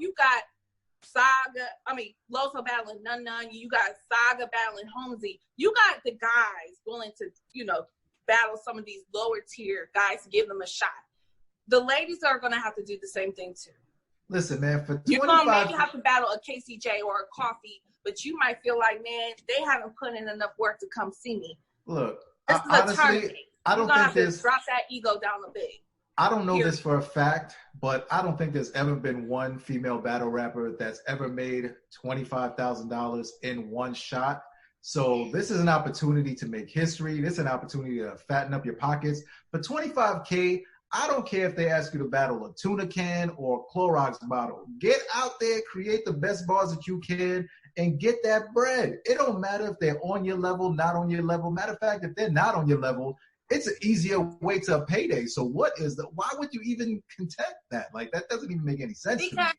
battling Nun, you got Saga battling Holmesy, you got the guys willing to, you know, battle some of these lower tier guys to give them a shot. The ladies are going to have to do the same thing too. Listen, man, for 25... You're going to maybe have to battle a KCJ or a Coffee, but you might feel like, man, they haven't put in enough work to come see me. Look, honestly, I don't think there's... drop that ego down a bit. I don't know this for a fact, but I don't think there's ever been one female battle rapper that's ever made $25,000 in one shot. So this is an opportunity to make history. This is an opportunity to fatten up your pockets. For $25K, I don't care if they ask you to battle a tuna can or a Clorox bottle. Get out there, create the best bars that you can, and get that bread. It don't matter if they're on your level, not on your level. Matter of fact, if they're not on your level, it's an easier way to a payday. So why would you even contend that? Like, that doesn't even make any sense. Because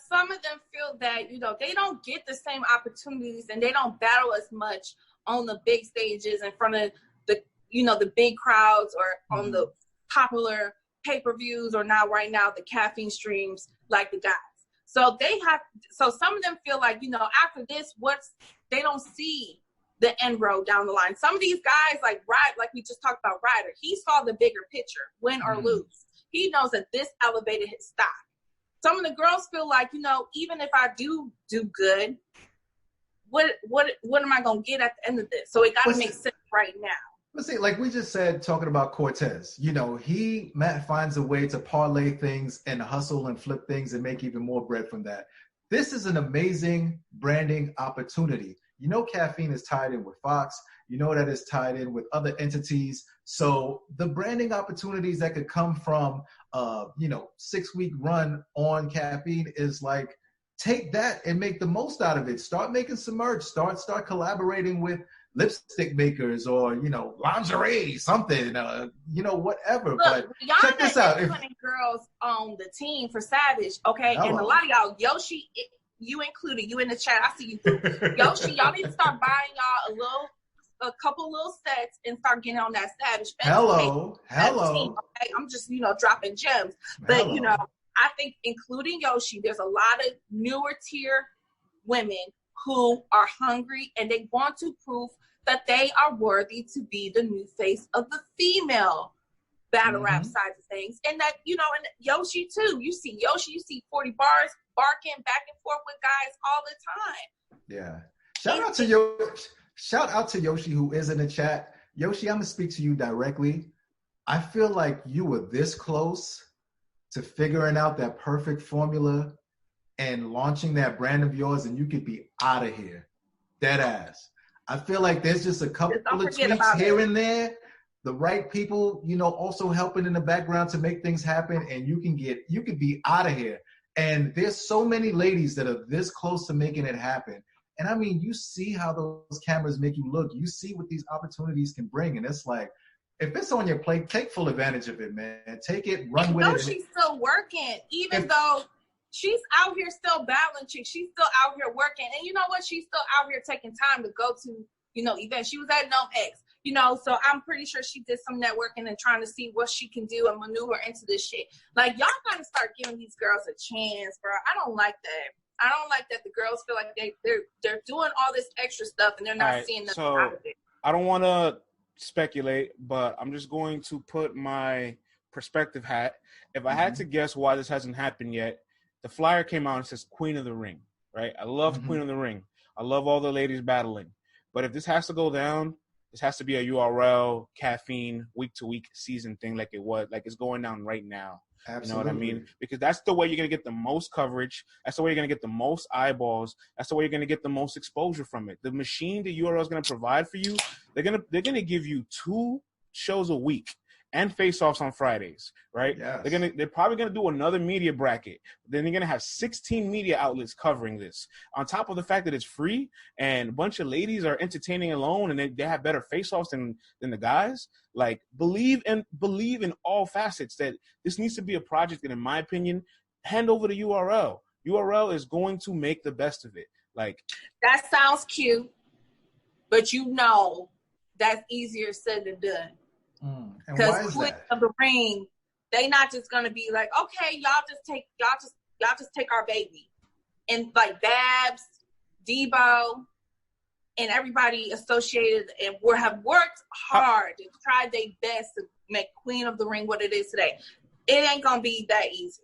some of them feel that, you know, they don't get the same opportunities and they don't battle as much on the big stages in front of the, you know, the big crowds or on the popular pay-per-views or now right now the Caffeine streams like the guys. So some of them feel like, you know, after this, they don't see the end road down the line. Some of these guys like Ryda, like we just talked about Ryda, he saw the bigger picture, win or lose. He knows that this elevated his stock. Some of the girls feel like, you know, even if I do good, what am I gonna get at the end of this? So it gotta make sense right now. Let's see, like we just said, talking about Cortez, Matt finds a way to parlay things and hustle and flip things and make even more bread from that. This is an amazing branding opportunity. Caffeine is tied in with Fox. That is tied in with other entities. So the branding opportunities that could come from, 6-week run on Caffeine is like, take that and make the most out of it. Start making some merch. Start collaborating with lipstick makers or lingerie, something, whatever. Look, but check this out. Girls on the team for Savage, okay, and a lot of y'all, Yoshi, you included, you in the chat, I see you. Yoshi, y'all need to start buying y'all a couple little sets and start getting on that Savage. Hello. Team, okay? I'm just dropping gems, but I think including Yoshi, there's a lot of newer tier women who are hungry and they want to prove that they are worthy to be the new face of the female battle rap side of things. And that, and Yoshi too. You see Yoshi, you see 40 bars barking back and forth with guys all the time. Yeah. Shout out to Yoshi, who is in the chat. Yoshi, I'm going to speak to you directly. I feel like you were this close to figuring out that perfect formula and launching that brand of yours, and you could be out of here. Dead ass. I feel like there's just a couple of tweaks here and there. The right people, also helping in the background to make things happen, and you could be out of here. And there's so many ladies that are this close to making it happen. And I mean, you see how those cameras make you look. You see what these opportunities can bring. And it's like, if it's on your plate, take full advantage of it, man. Take it, run with it. She's still working, even though she's out here still battling chicks. She's still out here working. And you know what? She's still out here taking time to go to, events. She was at No X, so I'm pretty sure she did some networking and trying to see what she can do and maneuver into this shit. Like, y'all got to start giving these girls a chance, bro. I don't like that. I don't like that the girls feel like they're doing all this extra stuff and they're not seeing nothing out of it. I don't want to speculate, but I'm just going to put my perspective hat. If I had to guess why this hasn't happened yet, the flyer came out and says Queen of the Ring, right? I love Queen of the Ring. I love all the ladies battling. But if this has to go down, this has to be a URL, Caffeine, week-to-week season thing like it's going down right now. Absolutely. You know what I mean? Because that's the way you're going to get the most coverage. That's the way you're going to get the most eyeballs. That's the way you're going to get the most exposure from it. The machine the URL is going to provide for you, they're going to give you 2 shows a week and face-offs on Fridays, right? Yes. They're probably going to do another media bracket. Then they're going to have 16 media outlets covering this. On top of the fact that it's free and a bunch of ladies are entertaining alone and they have better face-offs than the guys. Like, believe in all facets that this needs to be a project that, in my opinion, hand over the URL. URL is going to make the best of it. Like, that sounds cute, but that's easier said than done. Because Queen of the Ring, they not just gonna be like, okay, y'all just take our baby, and like Babs, Debo, and everybody associated and have worked hard and tried their best to make Queen of the Ring what it is today. It ain't gonna be that easy.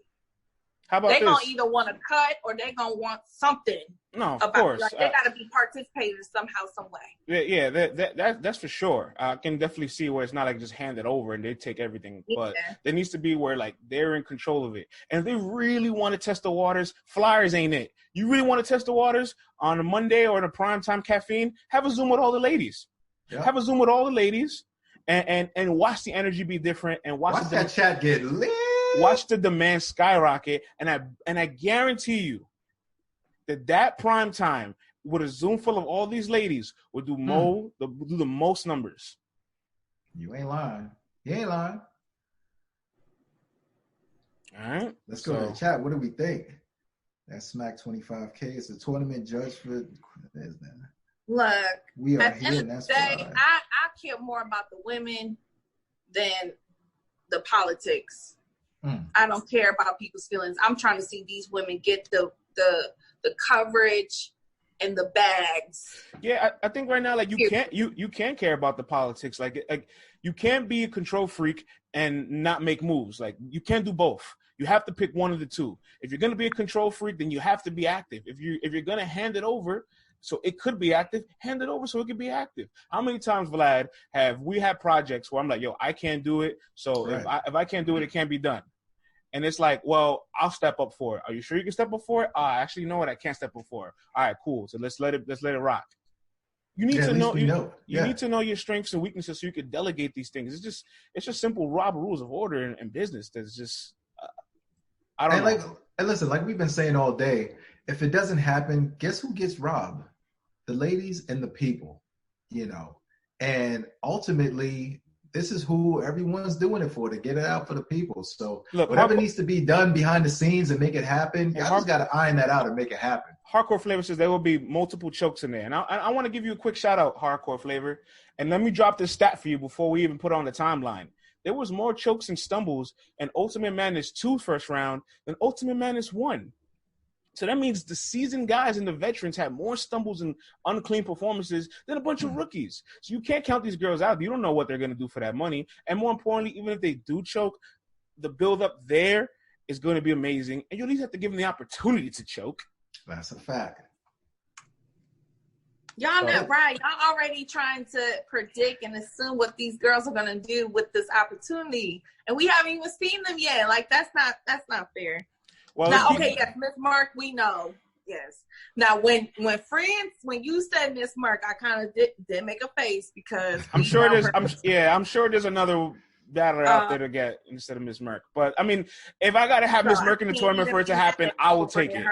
How about they this? Gonna either want to cut or they gonna want something. No, of course. Like, they gotta be participators somehow, some way. Yeah, that's for sure. I can definitely see where it's not like just hand it over and they take everything, but there needs to be where like they're in control of it. And if they really want to test the waters, flyers ain't it. You really want to test the waters on a Monday or in a primetime Caffeine? Have a Zoom with all the ladies. Yeah. Have a Zoom with all the ladies, and watch the energy be different and watch that chat get lit. Watch the demand skyrocket, and I guarantee you that prime time with a Zoom full of all these ladies will do the most numbers. You ain't lying. You ain't lying. All right. Let's go to the chat. What do we think? That Smack 25K is a tournament judge for. Look, we are at here. The end of the day, I care more about the women than the politics. I don't care about people's feelings. I'm trying to see these women get the coverage and the bags. Yeah, I think right now, like, you can't care about the politics. Like you can't be a control freak and not make moves. Like, you can't do both. You have to pick one of the two. If you're gonna be a control freak, then you have to be active. If you're gonna hand it over, so it could be active. Hand it over so it could be active. How many times, Vlad, have we had projects where I'm like, yo, I can't do it. So if I can't do it, it can't be done. And it's like, well, I'll step up for it. Are you sure you can step up for it? Actually, you know what? I can't step up for it. All right, cool. So let's let it rock. You need to know you need to know your strengths and weaknesses so you can delegate these things. It's just simple rules of order in business. That's just I don't know. And listen, like we've been saying all day, if it doesn't happen, guess who gets robbed? The ladies and the people, And ultimately, this is who everyone's doing it for, to get it out for the people. So whatever needs to be done behind the scenes and make it happen, y'all just got to iron that out and make it happen. Hardcore Flavor says there will be multiple chokes in there. And I want to give you a quick shout out, Hardcore Flavor. And let me drop this stat for you before we even put it on the timeline. There was more chokes and stumbles in Ultimate Madness 2 first round than Ultimate Madness 1. So that means the seasoned guys and the veterans had more stumbles and unclean performances than a bunch of rookies. So you can't count these girls out. You don't know what they're going to do for that money. And more importantly, even if they do choke, the build-up there is going to be amazing. And you at least have to give them the opportunity to choke. That's a fact. Y'all know, right? Y'all already trying to predict and assume what these girls are going to do with this opportunity. And we haven't even seen them yet. Like, that's not fair. Well, now, okay, yes, Miss Mark, we know. Yes. Now, when you said Miss Mark, I kind of did make a face because I'm sure there's another battler out there to get instead of Miss Merck. But I mean, if I gotta have Miss Merck in the tournament for it to happen, I will take it.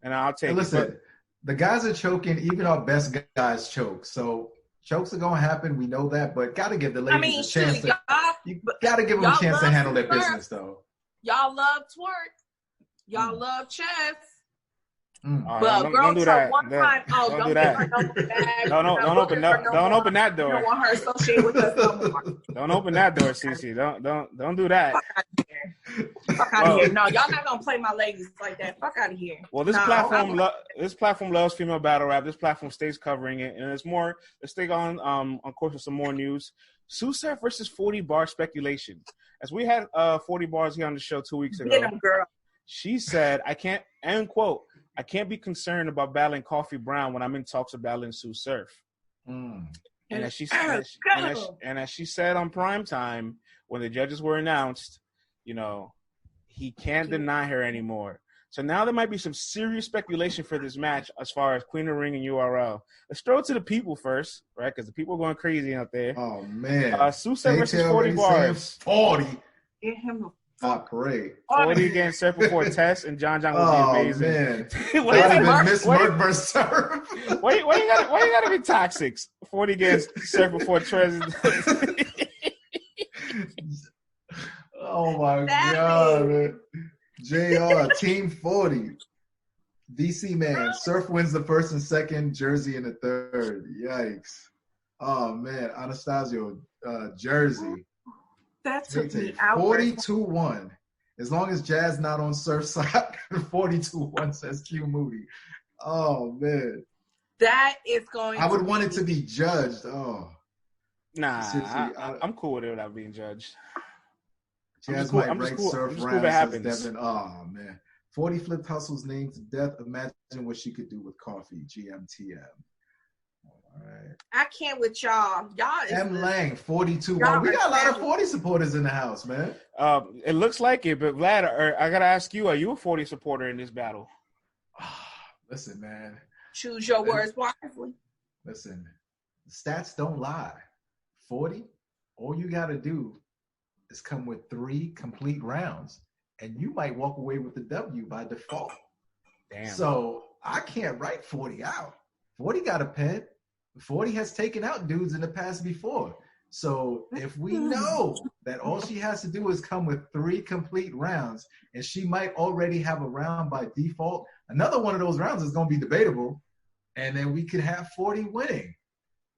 And I'll take it. Listen, the guys are choking. Even our best guys choke. So chokes are gonna happen. We know that, but gotta give the ladies a chance. Gotta give them a chance to handle their business, though. Y'all love twerk. Y'all love chess. But don't do that. Don't do that. Don't open that door. Don't want her associated with us no more. Don't open that door, Cece. Don't do that. Fuck out of here. No, y'all not gonna play my ladies like that. Fuck out of here. Well, this platform loves female battle rap. This platform stays covering it, and it's more. Let's stay on course with some more news. Sue Surf versus 40 bar speculation. As we had 40 bars here on the show 2 weeks ago. Get him, girl. She said, "I can't," end quote, "I can't be concerned about battling Coffee Brown when I'm in talks of battling Sue Surf." And as she said on primetime when the judges were announced, he can't deny her anymore. So now there might be some serious speculation for this match as far as Queen of the Ring and URL. Let's throw it to the people first, right? Because the people are going crazy out there. Oh, man. Sue Surf versus 40 bars. 40. Get him great. 40 against Surf before Test and John would be amazing. Man. Miss Merck versus Surf. Why you gotta be toxic? 40 against Surf before Trez. Oh my God, man. JR, Team 40. DC man. Surf wins the first and second, Jersey in the third. Yikes. Oh man, Anastasio, Jersey. That took me out. 42-1. As long as Jazz not on Surf side, 42-1 says Q Moody. Oh man. That is going I would want it to be judged. Nah, I'm cool with it without being judged. Jazz might rank Surf round, says Devin. Oh man. 40 flipped Hustle's name to death. Imagine what she could do with coffee. GMTM. All right. I can't with y'all. Y'all is M. Lang, 42-1. We got a lot of 40 supporters in the house, man. It looks like it, but Vlad, I gotta ask you: are you a 40 supporter in this battle? Listen, man. Choose your words wisely. Listen, the stats don't lie. 40. All you gotta do is come with 3 complete rounds, and you might walk away with the W by default. Damn. So I can't write 40 out. 40 got a pen. 40 has taken out dudes in the past before. So if we know that all she has to do is come with 3 complete rounds, and she might already have a round by default, another one of those rounds is going to be debatable, and then we could have 40 winning.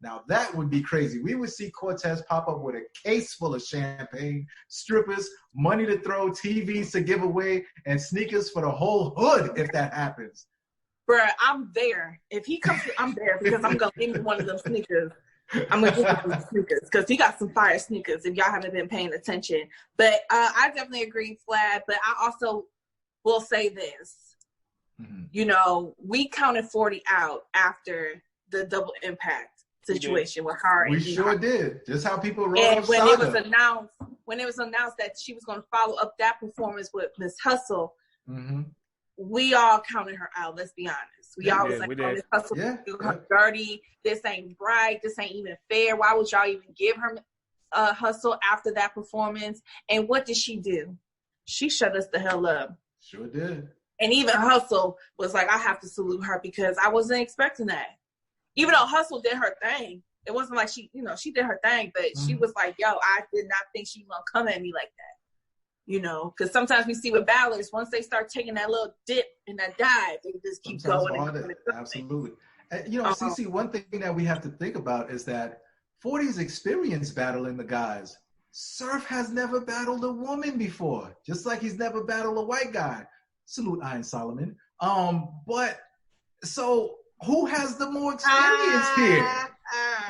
Now, that would be crazy. We would see Cortez pop up with a case full of champagne, strippers, money to throw, TVs to give away, and sneakers for the whole hood if that happens. Bruh, I'm there. If he comes, I'm there because I'm going to give him one of them sneakers. I'm going to give him some sneakers because he got some fire sneakers if y'all haven't been paying attention. But I definitely agree, Vlad. But I also will say this. You know, we counted 40 out after the double impact situation with her. We sure did. Just how people wrote and up when Saga. it was announced that she was going to follow up that performance with Miss Hustle, we all counted her out. Let's be honest. We all was like, "Oh, Miss Hustle, her dirty. This ain't right. This ain't even fair. Why would y'all even give her Hustle after that performance?" And what did she do? She shut us the hell up. Sure did. And even Hustle was like, I have to salute her because I wasn't expecting that. Even though Hustle did her thing, it wasn't like she did her thing, but she was like, yo, I did not think she was going to come at me like that. You know, because sometimes we see with battlers, once they start taking that little dip and that dive, they just keep going. Absolutely. And, you know, Cece, one thing that we have to think about is that 40's experience battling the guys. Surf has never battled a woman before, just like he's never battled a white guy. Salute Iron Solomon. But so who has the more experience here?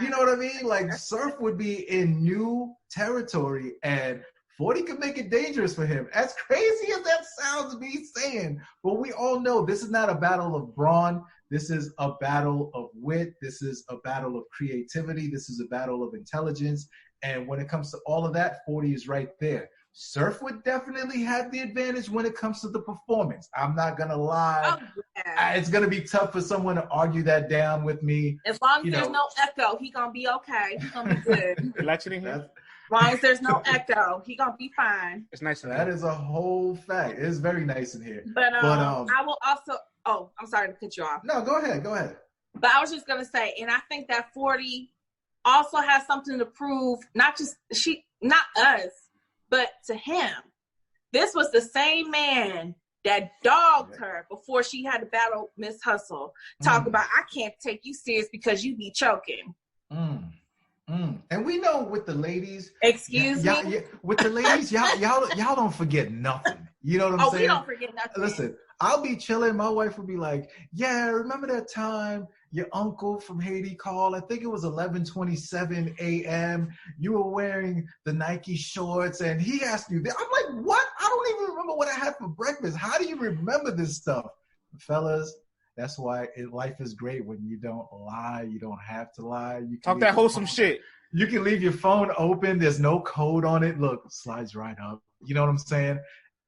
You know what I mean? Like Surf would be in new territory and 40 could make it dangerous for him. As crazy as that sounds me saying, but we all know this is not a battle of brawn. This is a battle of wit. This is a battle of creativity. This is a battle of intelligence. And when it comes to all of that, 40 is right there. Surf would definitely have the advantage when it comes to the performance. I'm not going to lie. Oh, yeah. It's going to be tough for someone to argue that down with me. As long as there's no echo, he's going to be okay. He's going to be good. Election in here? As long as there's no echo, he's going to be fine. It's nice. That is a whole fact. It is very nice in here. But I will also, I'm sorry to cut you off. No, go ahead. But I was just going to say, and I think that 40 also has something to prove, not us, but to him. This was the same man that dogged her before she had to battle Miss Hustle. Talk about, I can't take you serious because you be choking. And we know with the ladies, excuse me, with the ladies, y'all don't forget nothing. You know what I'm saying? We don't forget nothing. Listen, I'll be chilling. My wife will be like, "Yeah, remember that time your uncle from Haiti called? I think it was 11:27 a.m. You were wearing the Nike shorts, and he asked you." I'm like, "What? I don't even remember what I had for breakfast. How do you remember this stuff?" Fellas, that's why life is great when you don't lie. You don't have to lie. You can talk that wholesome shit. You can leave your phone open. There's no code on it. Look, slides right up. You know what I'm saying?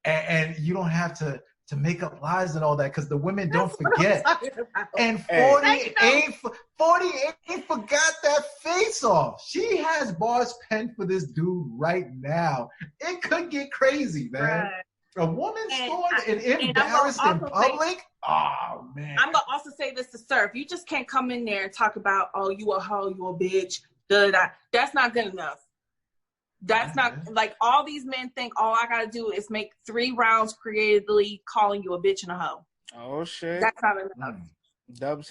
And you don't have to make up lies and all that because the women don't forget. And 40 ain't forgot that face off. She has bars penned for this dude right now. It could get crazy, man. Right. A woman scorned and embarrassed in public? Oh, man. I'm going to also say this to Surf. You just can't come in there and talk about, oh, you a hoe, you a bitch. Da-da-da. That's not good enough. That's not, like, all these men think all I got to do is make 3 rounds creatively calling you a bitch and a hoe. Oh, shit. That's not enough. Dub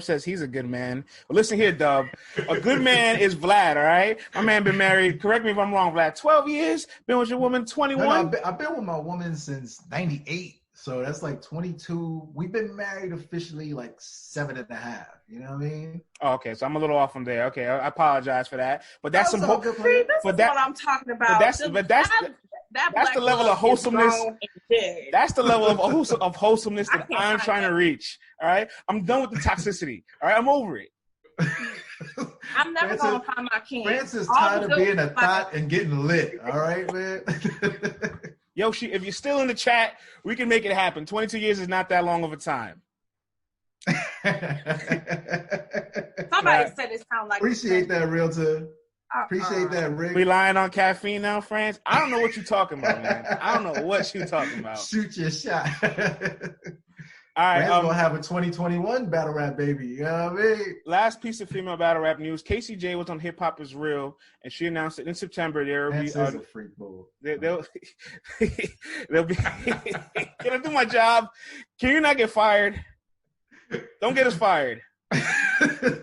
says he's a good man. Well, listen here, Dub. A good man is Vlad, all right? My man been married, correct me if I'm wrong, Vlad, 12 years? Been with your woman 21? No, I've been with my woman since 98. So that's like 22. We've been married officially like 7.5. You know what I mean? Oh, okay, so I'm a little off from there. Okay, I apologize for that. But that's some good. See, this is what I'm talking about. That's the level of wholesomeness. That's the level of wholesomeness that I'm trying to reach. All right, I'm done with the toxicity. All right, I'm over it. I'm never gonna find my king. Francis tired of being a thought and getting lit. All right, man. Yo, if you're still in the chat, we can make it happen. 22 years is not that long of a time. Somebody said it sounded like. Appreciate that, Realtor. Appreciate that, Rick. We lying on caffeine now, France? I don't know what you're talking about, man. I don't know what you're talking about. Shoot your shot. All right, we're gonna have a 2021 battle rap, baby. You know what I mean? Last piece of female battle rap news: Casey J was on Hip Hop Is Real, and she announced that in September there will be a freak bull. They'll be. Can I do my job? Can you not get fired? Don't get us fired.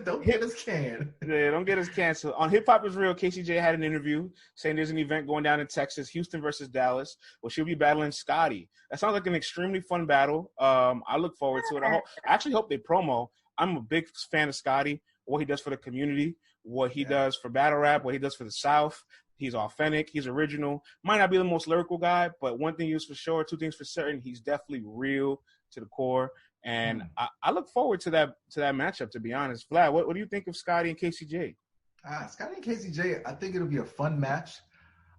Don't get us canned. Yeah, don't get us canceled. On Hip Hop Is Real, Casey J had an interview saying there's an event going down in Texas, Houston versus Dallas, where she'll be battling Scotty. That sounds like an extremely fun battle. I look forward to it. I actually hope they promo. I'm a big fan of Scotty, what he does for the community, what he does for battle rap, what he does for the South. He's authentic. He's original. Might not be the most lyrical guy, but one thing is for sure, 2 things for certain, he's definitely real to the core. And I look forward to that matchup, to be honest. Vlad, what do you think of Scotty and KCJ? Scotty and KCJ, I think it'll be a fun match.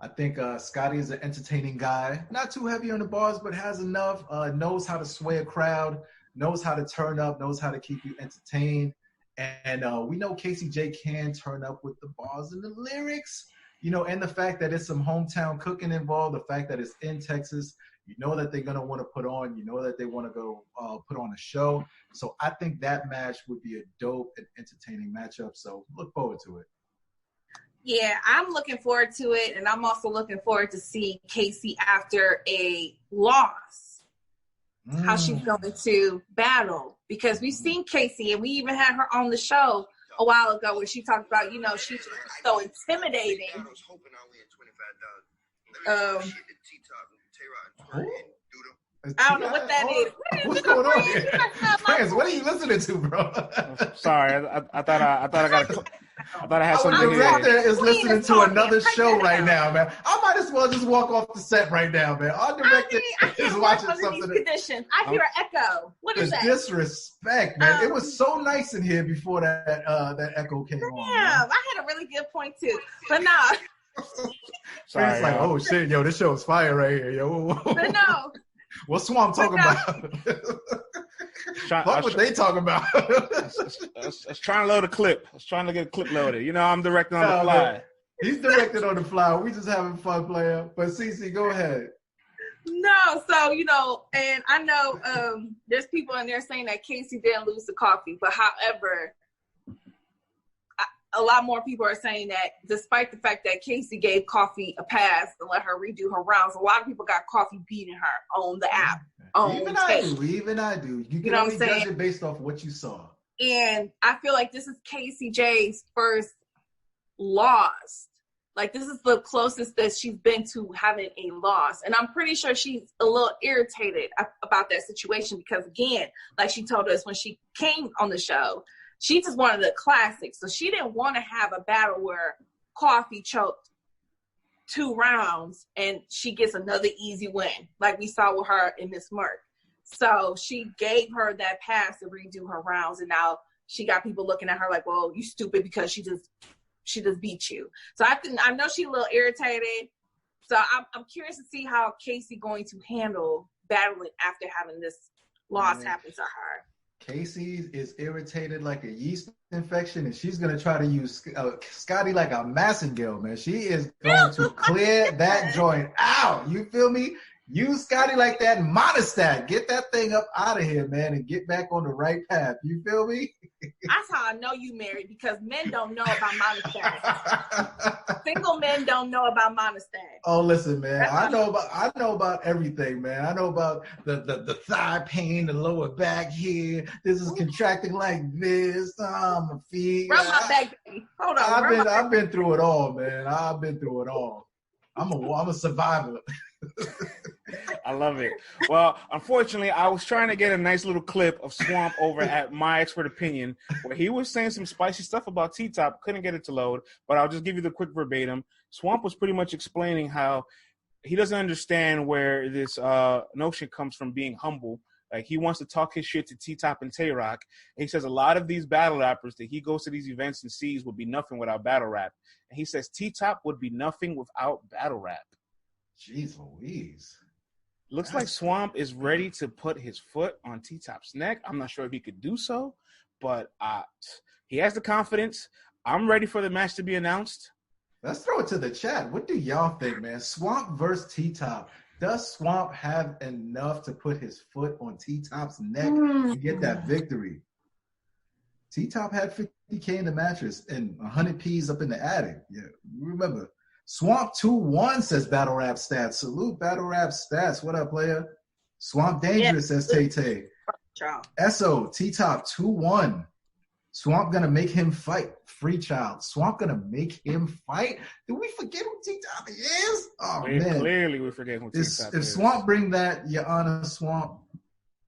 I think Scotty is an entertaining guy. Not too heavy on the bars, but has enough, knows how to sway a crowd, knows how to turn up, knows how to keep you entertained. And we know KCJ can turn up with the bars and the lyrics, and the fact that it's some hometown cooking involved, the fact that it's in Texas, that they're going to want to put on, that they want to go put on a show. So I think that match would be a dope and entertaining matchup. So look forward to it. Yeah, I'm looking forward to it, and I'm also looking forward to see Casey after a loss, how she's going to battle. Because we've seen Casey, and we even had her on the show a while ago where she talked about, she's so intimidating. I don't know what that is. What's going on here? Friends, what are you listening to, bro? Sorry, I thought I had something here. Our director is listening to another show right now, man. I might as well just walk off the set right now, man. Our director is watching something. Conditions. I hear an echo. What is that? Disrespect, man. It was so nice in here before that echo came on. Yeah, I had a really good point too, but nah. Sorry, it's like, oh shit, yo, this show is fire right here, yo. But no. What's Swamp talking about? What they talking about? I was trying to load a clip. I was trying to get a clip loaded. I'm directing on the fly. Man. He's directed on the fly. We just having fun, player. But CC, go ahead. No, so and I know there's people in there saying that Casey didn't lose the coffee, but however, a lot more people are saying that despite the fact that Casey gave Coffee a pass and let her redo her rounds, a lot of people got Coffee beating her on the app. Even I do. You can only judge it based off what you saw. And I feel like this is KCJ's first loss. Like, this is the closest that she's been to having a loss. And I'm pretty sure she's a little irritated about that situation because, again, like she told us when she came on the show, she just wanted the classics. So she didn't want to have a battle where Coffee choked 2 rounds and she gets another easy win, like we saw with her in Miss Merck. So she gave her that pass to redo her rounds, and now she got people looking at her like, well, you stupid because she just beat you. So I know she's a little irritated. So I'm curious to see how Casey going to handle battling after having this loss happen to her. Casey is irritated like a yeast infection, and she's going to try to use Scotty like a massengale, man. She is going to clear that joint out. You feel me? Use Scotty like that monostat. Get that thing up out of here, man, and get back on the right path. You feel me? That's how I know you married, because men don't know about monostat. Single men don't know about monostat. Oh, listen, man. I know about everything, man. I know about the thigh pain, the lower back here. This is contracting like this. My feet. Rub my back, baby. Hold on. I've been through it all, man. I've been through it all. I'm a survivor. I love it. Well, unfortunately, I was trying to get a nice little clip of Swamp over at My Expert Opinion where he was saying some spicy stuff about T-Top. Couldn't get it to load, but I'll just give you the quick verbatim. Swamp was pretty much explaining how he doesn't understand where this notion comes from being humble. Like, he wants to talk his shit to T-Top and Tay-Rock. And he says a lot of these battle rappers that he goes to these events and sees would be nothing without battle rap. And he says T-Top would be nothing without battle rap. Jeez Louise. Looks like Swamp is ready to put his foot on T-Top's neck. I'm not sure if he could do so, but he has the confidence. I'm ready for the match to be announced. Let's throw it to the chat. What do y'all think, man? Swamp versus T-Top. Does Swamp have enough to put his foot on T-Top's neck and get that victory? T-Top had 50K in the mattress and 100 P's up in the attic. Yeah, remember. Swamp 2-1 says Battle Rap Stats. Salute Battle Rap Stats. What up, player? Swamp Dangerous says Tay-Tay. SO, T-Top 2-1. Swamp gonna make him fight. Free Child. Swamp gonna make him fight? Did we forget who T-Top is? Oh, man. Clearly we forget who T-Top is. If Swamp bring that, Your Honor, Swamp.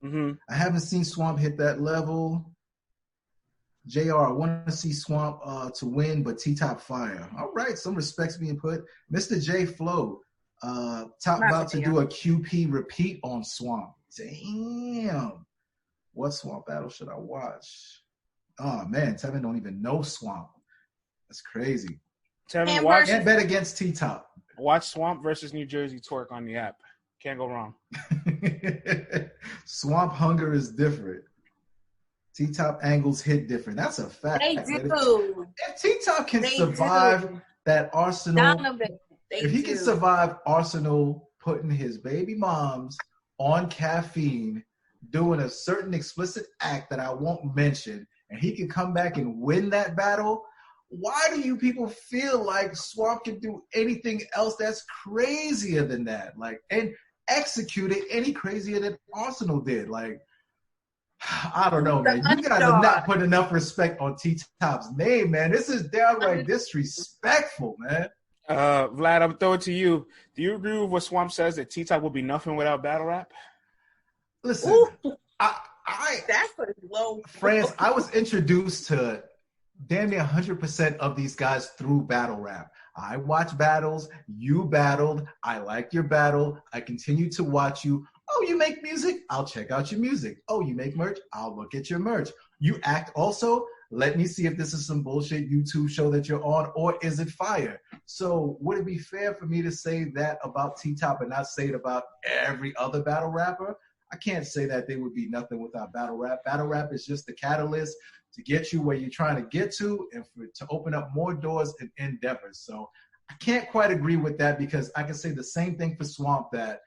I haven't seen Swamp hit that level. JR, I want to see Swamp to win, but T-Top fire. All right, some respect's being put. Mr. J Flow, Top about to do a QP repeat on Swamp. Damn. What Swamp battle should I watch? Oh man, Tevin don't even know Swamp. That's crazy. Tevin, watch. Can't bet against T-Top. Watch Swamp versus New Jersey Twerk on the app. Can't go wrong. Swamp hunger is different. T-Top angles hit different. That's a fact. They do. If T-Top can survive that Arsenal, if he can survive Arsenal putting his baby moms on caffeine, doing a certain explicit act that I won't mention, and he can come back and win that battle, why do you people feel like Swamp can do anything else that's crazier than that? Like, and execute it any crazier than Arsenal did? Like, I don't know, man. You guys have not put enough respect on T-Top's name, man. This is downright disrespectful, man. Vlad, I'm throwing it to you. Do you agree with what Swamp says that T-Top will be nothing without battle rap? Listen, that's a low. France, I was introduced to damn near 100% of these guys through battle rap. I watch battles. You battled. I like your battle. I continue to watch you. Oh, you make music? I'll check out your music. Oh, you make merch? I'll look at your merch. You act also? Let me see if this is some bullshit YouTube show that you're on, or is it fire? So would it be fair for me to say that about T-Top and not say it about every other battle rapper? I can't say that they would be nothing without battle rap. Battle rap is just the catalyst to get you where you're trying to get to and to open up more doors and endeavors. So I can't quite agree with that, because I can say the same thing for Swamp, that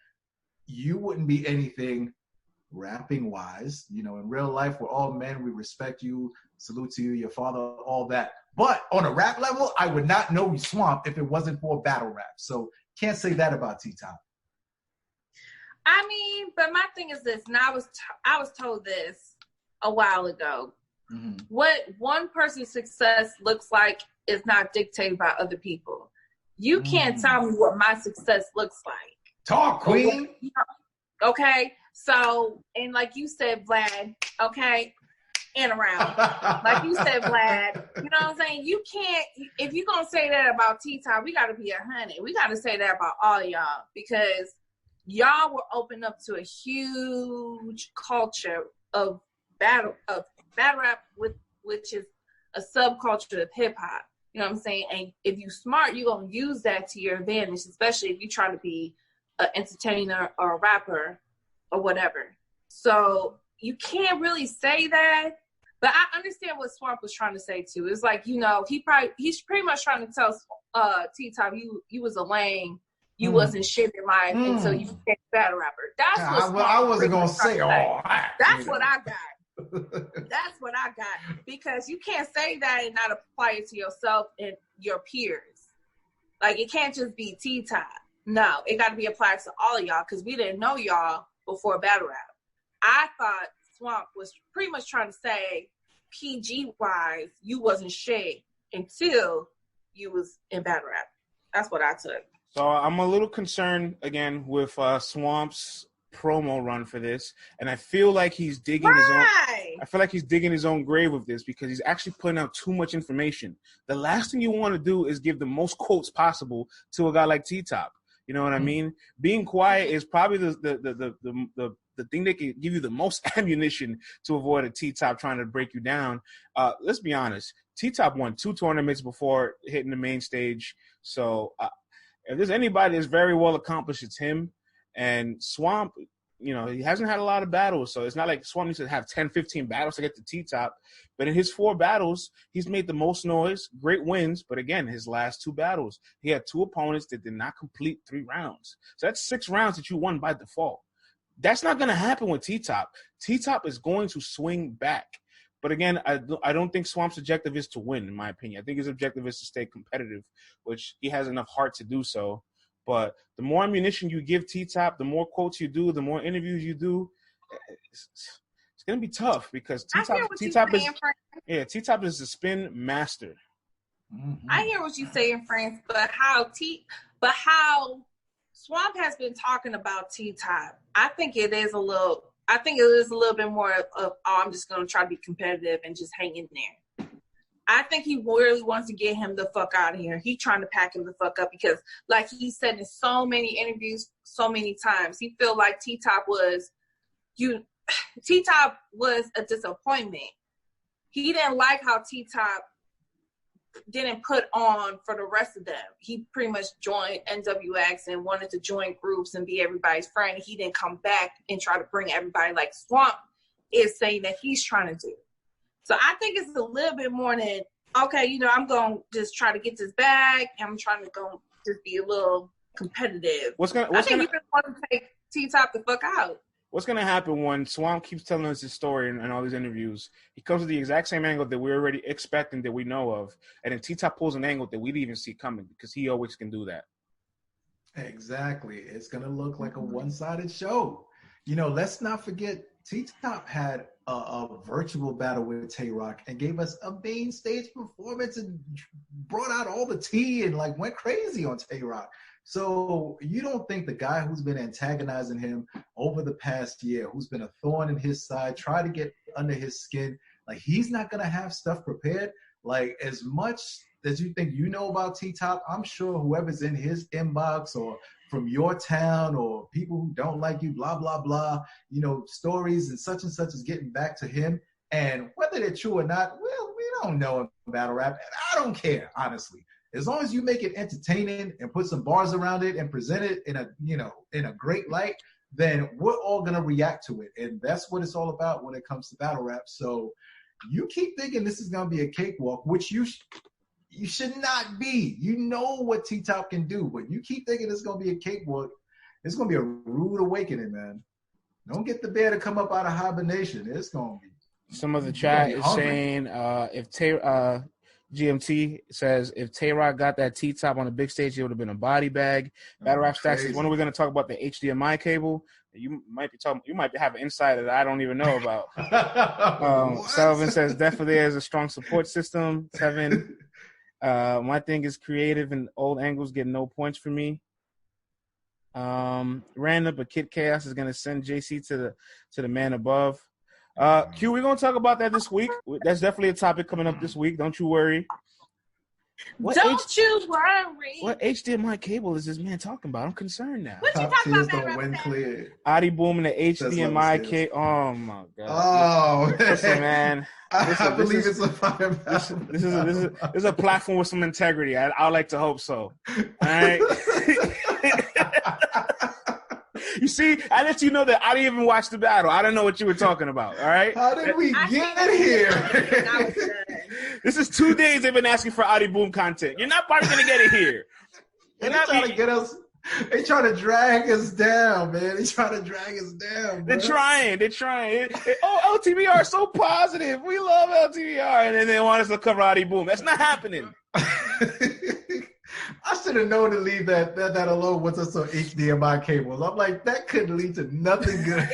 you wouldn't be anything rapping wise. You know, in real life, we're all men. We respect you. Salute to you, your father, all that. But on a rap level, I would not know Swamp if it wasn't for battle rap. So can't say that about T-Top. I mean, but my thing is this, and I was told this a while ago. Mm-hmm. What one person's success looks like is not dictated by other people. You can't tell me what my success looks like. Talk, queen. Okay, so, and like you said, Vlad, okay, and around. Like you said, Vlad, you know what I'm saying? You can't, if you're going to say that about T-Top, we got to be 100. We got to say that about all y'all, because y'all were open up to a huge culture of battle rap, which is a subculture of hip hop. You know what I'm saying? And if you smart, you're going to use that to your advantage, especially if you're trying to be an entertainer or a rapper or whatever. So you can't really say that, but I understand what Swamp was trying to say too. It's like, you know, he's pretty much trying to tell T-Top, you was a lame, you wasn't shit in life until you became a battle rapper. That's what I wasn't gonna say all that. That's what I got. That's what I got, because you can't say that and not apply it to yourself and your peers. Like, it can't just be T-Top. No, it got to be applied to all of y'all, because we didn't know y'all before battle rap. I thought Swamp was pretty much trying to say, PG-wise, you wasn't shit until you was in battle rap. That's what I took. So I'm a little concerned, again, with Swamp's promo run for this, and I feel like he's digging his own. I feel like he's digging his own grave with this, because he's actually putting out too much information. The last thing you want to do is give the most quotes possible to a guy like T-Top. You know what I mean? Being quiet is probably the thing that can give you the most ammunition to avoid a T-Top trying to break you down. Let's be honest. T-Top won 2 tournaments before hitting the main stage. So if there's anybody that's very well accomplished, it's him. And Swamp, you know, he hasn't had a lot of battles. So it's not like Swamp needs to have 10, 15 battles to get to T-Top. But in his 4 battles, he's made the most noise, great wins. But again, his last 2 battles, he had 2 opponents that did not complete 3 rounds. So that's 6 rounds that you won by default. That's not going to happen with T-Top. T-Top is going to swing back. But again, I don't think Swamp's objective is to win, in my opinion. I think his objective is to stay competitive, which he has enough heart to do so. But the more ammunition you give T-Top, the more quotes you do, the more interviews you do, it's going to be tough, because T-Top is the spin master. Mm-hmm. I hear what you're saying, France, but how Swamp has been talking about T-Top, I think it is a little bit more of, I'm just going to try to be competitive and just hang in there. I think he really wants to get him the fuck out of here. He's trying to pack him the fuck up, because, like he said in so many interviews, so many times, he feel like T-Top was T-Top was a disappointment. He didn't like how T-Top didn't put on for the rest of them. He pretty much joined NWX and wanted to join groups and be everybody's friend. He didn't come back and try to bring everybody like Swamp is saying that he's trying to do. So I think it's a little bit more than, okay, you know, I'm going to just try to get this bag. And I'm trying to go just be a little competitive. I think he just want to take T-Top the fuck out. What's going to happen when Swamp keeps telling us his story in all these interviews? He comes with the exact same angle that we're already expecting that we know of. And then T-Top pulls an angle that we didn't even see coming because he always can do that. Exactly. It's going to look like a one-sided show. You know, let's not forget T-Top had a virtual battle with Tay-Rock and gave us a main stage performance and brought out all the tea and like went crazy on Tay-Rock. So you don't think the guy who's been antagonizing him over the past year, who's been a thorn in his side, try to get under his skin, like he's not going to have stuff prepared? Like as much as you think you know about T-Top, I'm sure whoever's in his inbox or from your town or people who don't like you, blah, blah, blah, you know, stories and such is getting back to him. And whether they're true or not, well, we don't know in battle rap. And I don't care, honestly. As long as you make it entertaining and put some bars around it and present it in a, you know, in a great light, then we're all going to react to it. And that's what it's all about when it comes to battle rap. So you keep thinking this is going to be a cakewalk, which you should not be. You know what T-Top can do, but you keep thinking it's going to be a cakewalk. It's going to be a rude awakening, man. Don't get the bear to come up out of hibernation. It's going to be. Some of the chat is saying GMT says if Tay-Rock got that T-Top on the big stage, it would have been a body bag. Battle Rap Stacks says, when are we going to talk about the HDMI cable? You might have an insight that I don't even know about. Sullivan says definitely there's a strong support system. Kevin, my thing is creative and old angles get no points for me. Random, but Kid Chaos is going to send JC to the man above. Q, we're going to talk about that this week. That's definitely a topic coming up this week. Don't you worry. Don't you worry. What HDMI cable is this man talking about? I'm concerned now. What you talking about? Don't win clear. Adi Boom and the HDMI cable. Oh, my God. Oh, listen, man. I believe it's a fire battle. This is a platform with some integrity. I like to hope so. All right? You see, I let you know that I didn't even watch the battle. I don't know what you were talking about, all right? How did we get here? This is 2 days they've been asking for Adi Boom content. You're not probably going to get it here. They're trying to get us. They trying to drag us down, man. They trying to drag us down. They're trying. Oh, LTBR is so positive. We love LTBR. And then they want us to cover Adi Boom. That's not happening. I should have known to leave that alone with us on HDMI cables. I'm like, that could lead to nothing good.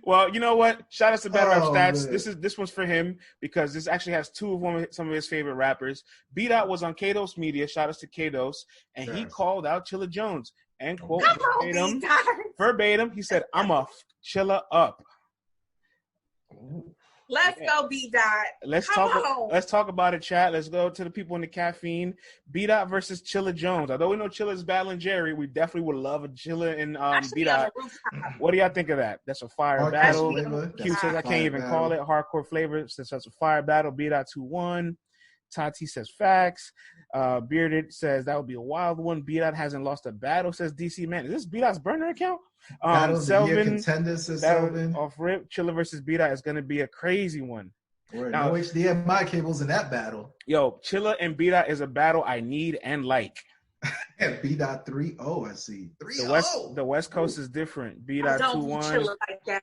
Well, you know what? Shout out to Battle Rap Stats. Man. This one's for him because this actually has some of his favorite rappers. Bdot was on Kados Media. Shout out to Kados, and he called out Chilla Jones and quote verbatim. He said, "I'm a Chilla up." Let's go, Bdot. Let's talk about it, chat. Let's go to the people in the Caffeine. Bdot versus Chilla Jones. Although we know Chilla is battling Jerry, we definitely would love a Chilla and Bdot. What do y'all think of that? That's a fire battle. Q says I can't even call it. Hardcore flavor says that's a fire battle. Bdot 2-1. Tati says facts. Bearded says that would be a wild one. Bdot hasn't lost a battle, says DC Man. Is this Bdot's burner account? Selvin contenders, Selvin. Off rip. Chilla versus Bdot is going to be a crazy one. Now, no HDMI cables in that battle. Yo, Chilla and Bdot is a battle I need and like. And Bdot 3-0, I see. 3-0. The West Coast is different. Bdot 2-1. Chilla like that.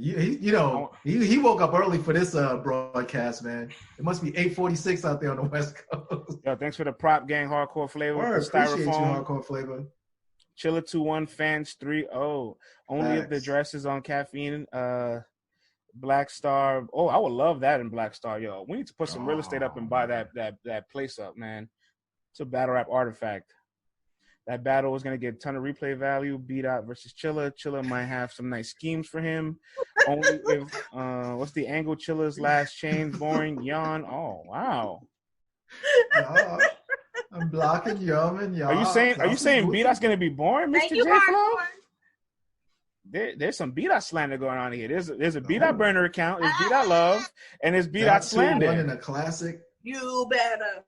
He woke up early for this broadcast, man. It must be 8:46 out there on the West Coast. Yo, thanks for the prop gang, Hardcore Flavor. Appreciate you, Hardcore Flavor. Chilla 2-1, fans 3-0. Only if the dress is on Caffeine. Black Star. Oh, I would love that in Black Star, yo. We need to put some real estate up and buy that place up, man. It's a battle rap artifact. That battle is going to get a ton of replay value. Bdot versus Chilla. Chilla might have some nice schemes for him. Only if what's the angle? Chilla's last chain boring. Yawn. Oh wow. I'm blocking Yawn. Are you saying Bdot's going to be boring, Mr. J Flow? there's some Bdot slander going on here. There's a Bdot burner account, there's Bdot love, and there's Bdot slander. 2-1 in a classic. You better.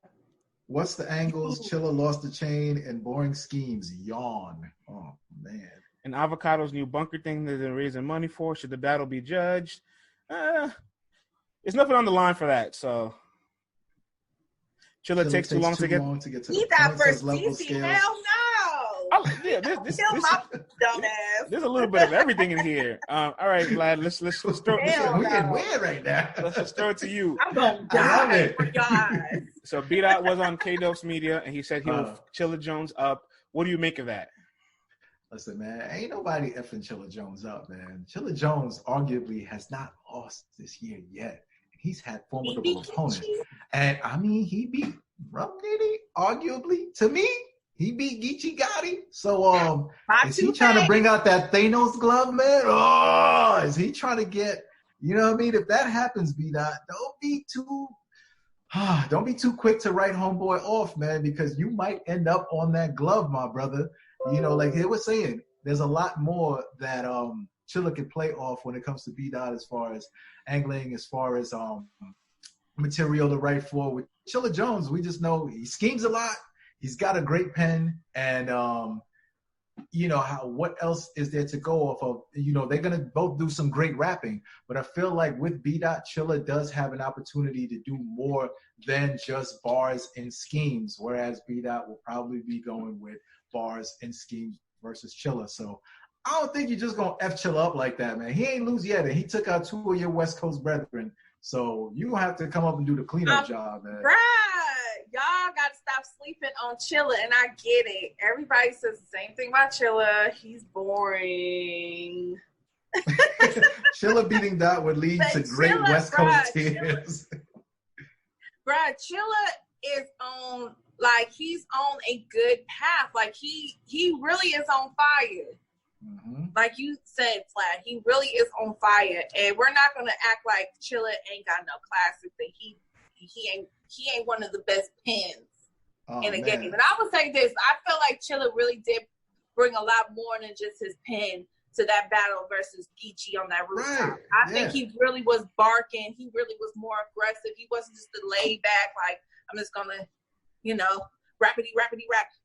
What's the angles? Chilla lost the chain and boring schemes. Yawn. Oh man. And Avocado's new bunker thing that they're raising money for. Should the battle be judged? There's nothing on the line for that. So Chilla takes too long to get to he got first DC. Hell no. There's a little bit of everything in here. All right, Vlad, let's throw it. We're getting weird right now. Let's just throw it to you. I'm gonna die for guys. So Bdot was on K-Dope's media, and he said he will Chilla Jones up. What do you make of that? Listen, man, ain't nobody effing Chilla Jones up, man. Chilla Jones arguably has not lost this year yet. He's had formidable opponents. And, I mean, he beat Rum Nitty, arguably. To me, he beat Geechee Gotti. So, is he trying to bring out that Thanos glove, man? Oh, is he trying to get, you know what I mean? If that happens, Bdot, don't be too quick to write homeboy off, man, because you might end up on that glove, my brother. You know, like they were saying, there's a lot more that Chilla can play off when it comes to Bdot as far as angling, as far as material to write for. With Chilla Jones, we just know he schemes a lot. He's got a great pen, and you know what else is there to go off of? You know, they're gonna both do some great rapping, but I feel like with Bdot, Chilla does have an opportunity to do more than just bars and schemes, whereas Bdot will probably be going with bars and schemes versus Chilla. So I don't think you're just gonna F Chilla up like that, man. He ain't lose yet, and he took out 2 of your West Coast brethren. So you gonna have to come up and do the cleanup job, man. Right. Y'all gotta stop sleeping on Chilla, and I get it. Everybody says the same thing about Chilla. He's boring. Chilla beating Dot would lead to great West Coast tears. Bruh, Chilla is on, like, he's on a good path. Like, he really is on fire. Mm-hmm. Like you said, Flat, he really is on fire. And we're not going to act like Chilla ain't got no classics, that he ain't one of the best pens in the game. And I would say this, I feel like Chilla really did bring a lot more than just his pen to that battle versus Geechee on that rooftop. Right. I think he really was barking. He really was more aggressive. He wasn't just the laid back, like, I'm just going to, you know, rappity rap.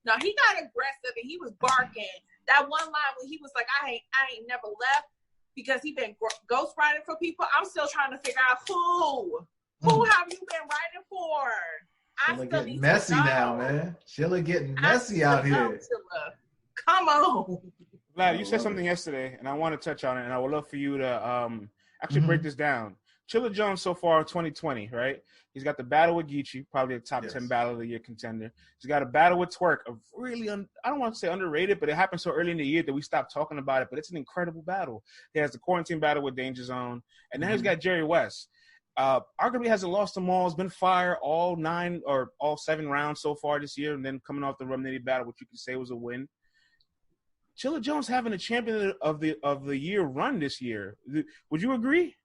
No, he got aggressive and he was barking. That one line when he was like, I ain't never left, because he been ghostwriting for people. I'm still trying to figure out who have you been writing for? Chilla getting messy now, man. Chilla getting messy out here. Chilla. Come on. Vlad, you said something yesterday, and I want to touch on it, and I would love for you to actually break this down. Chilla Jones so far 2020, right? He's got the battle with Geechee, probably a top 10 battle of the year contender. He's got a battle with Twerk, a really, I don't want to say underrated, but it happened so early in the year that we stopped talking about it, but it's an incredible battle. He has the quarantine battle with Danger Zone, and then he's got Jerry West. Arguably hasn't lost them all. Has been fire all 9 or all 7 rounds so far this year, and then coming off the Rum Nitty battle, which you could say was a win. Chilla Jones having a champion of the year run this year. Would you agree?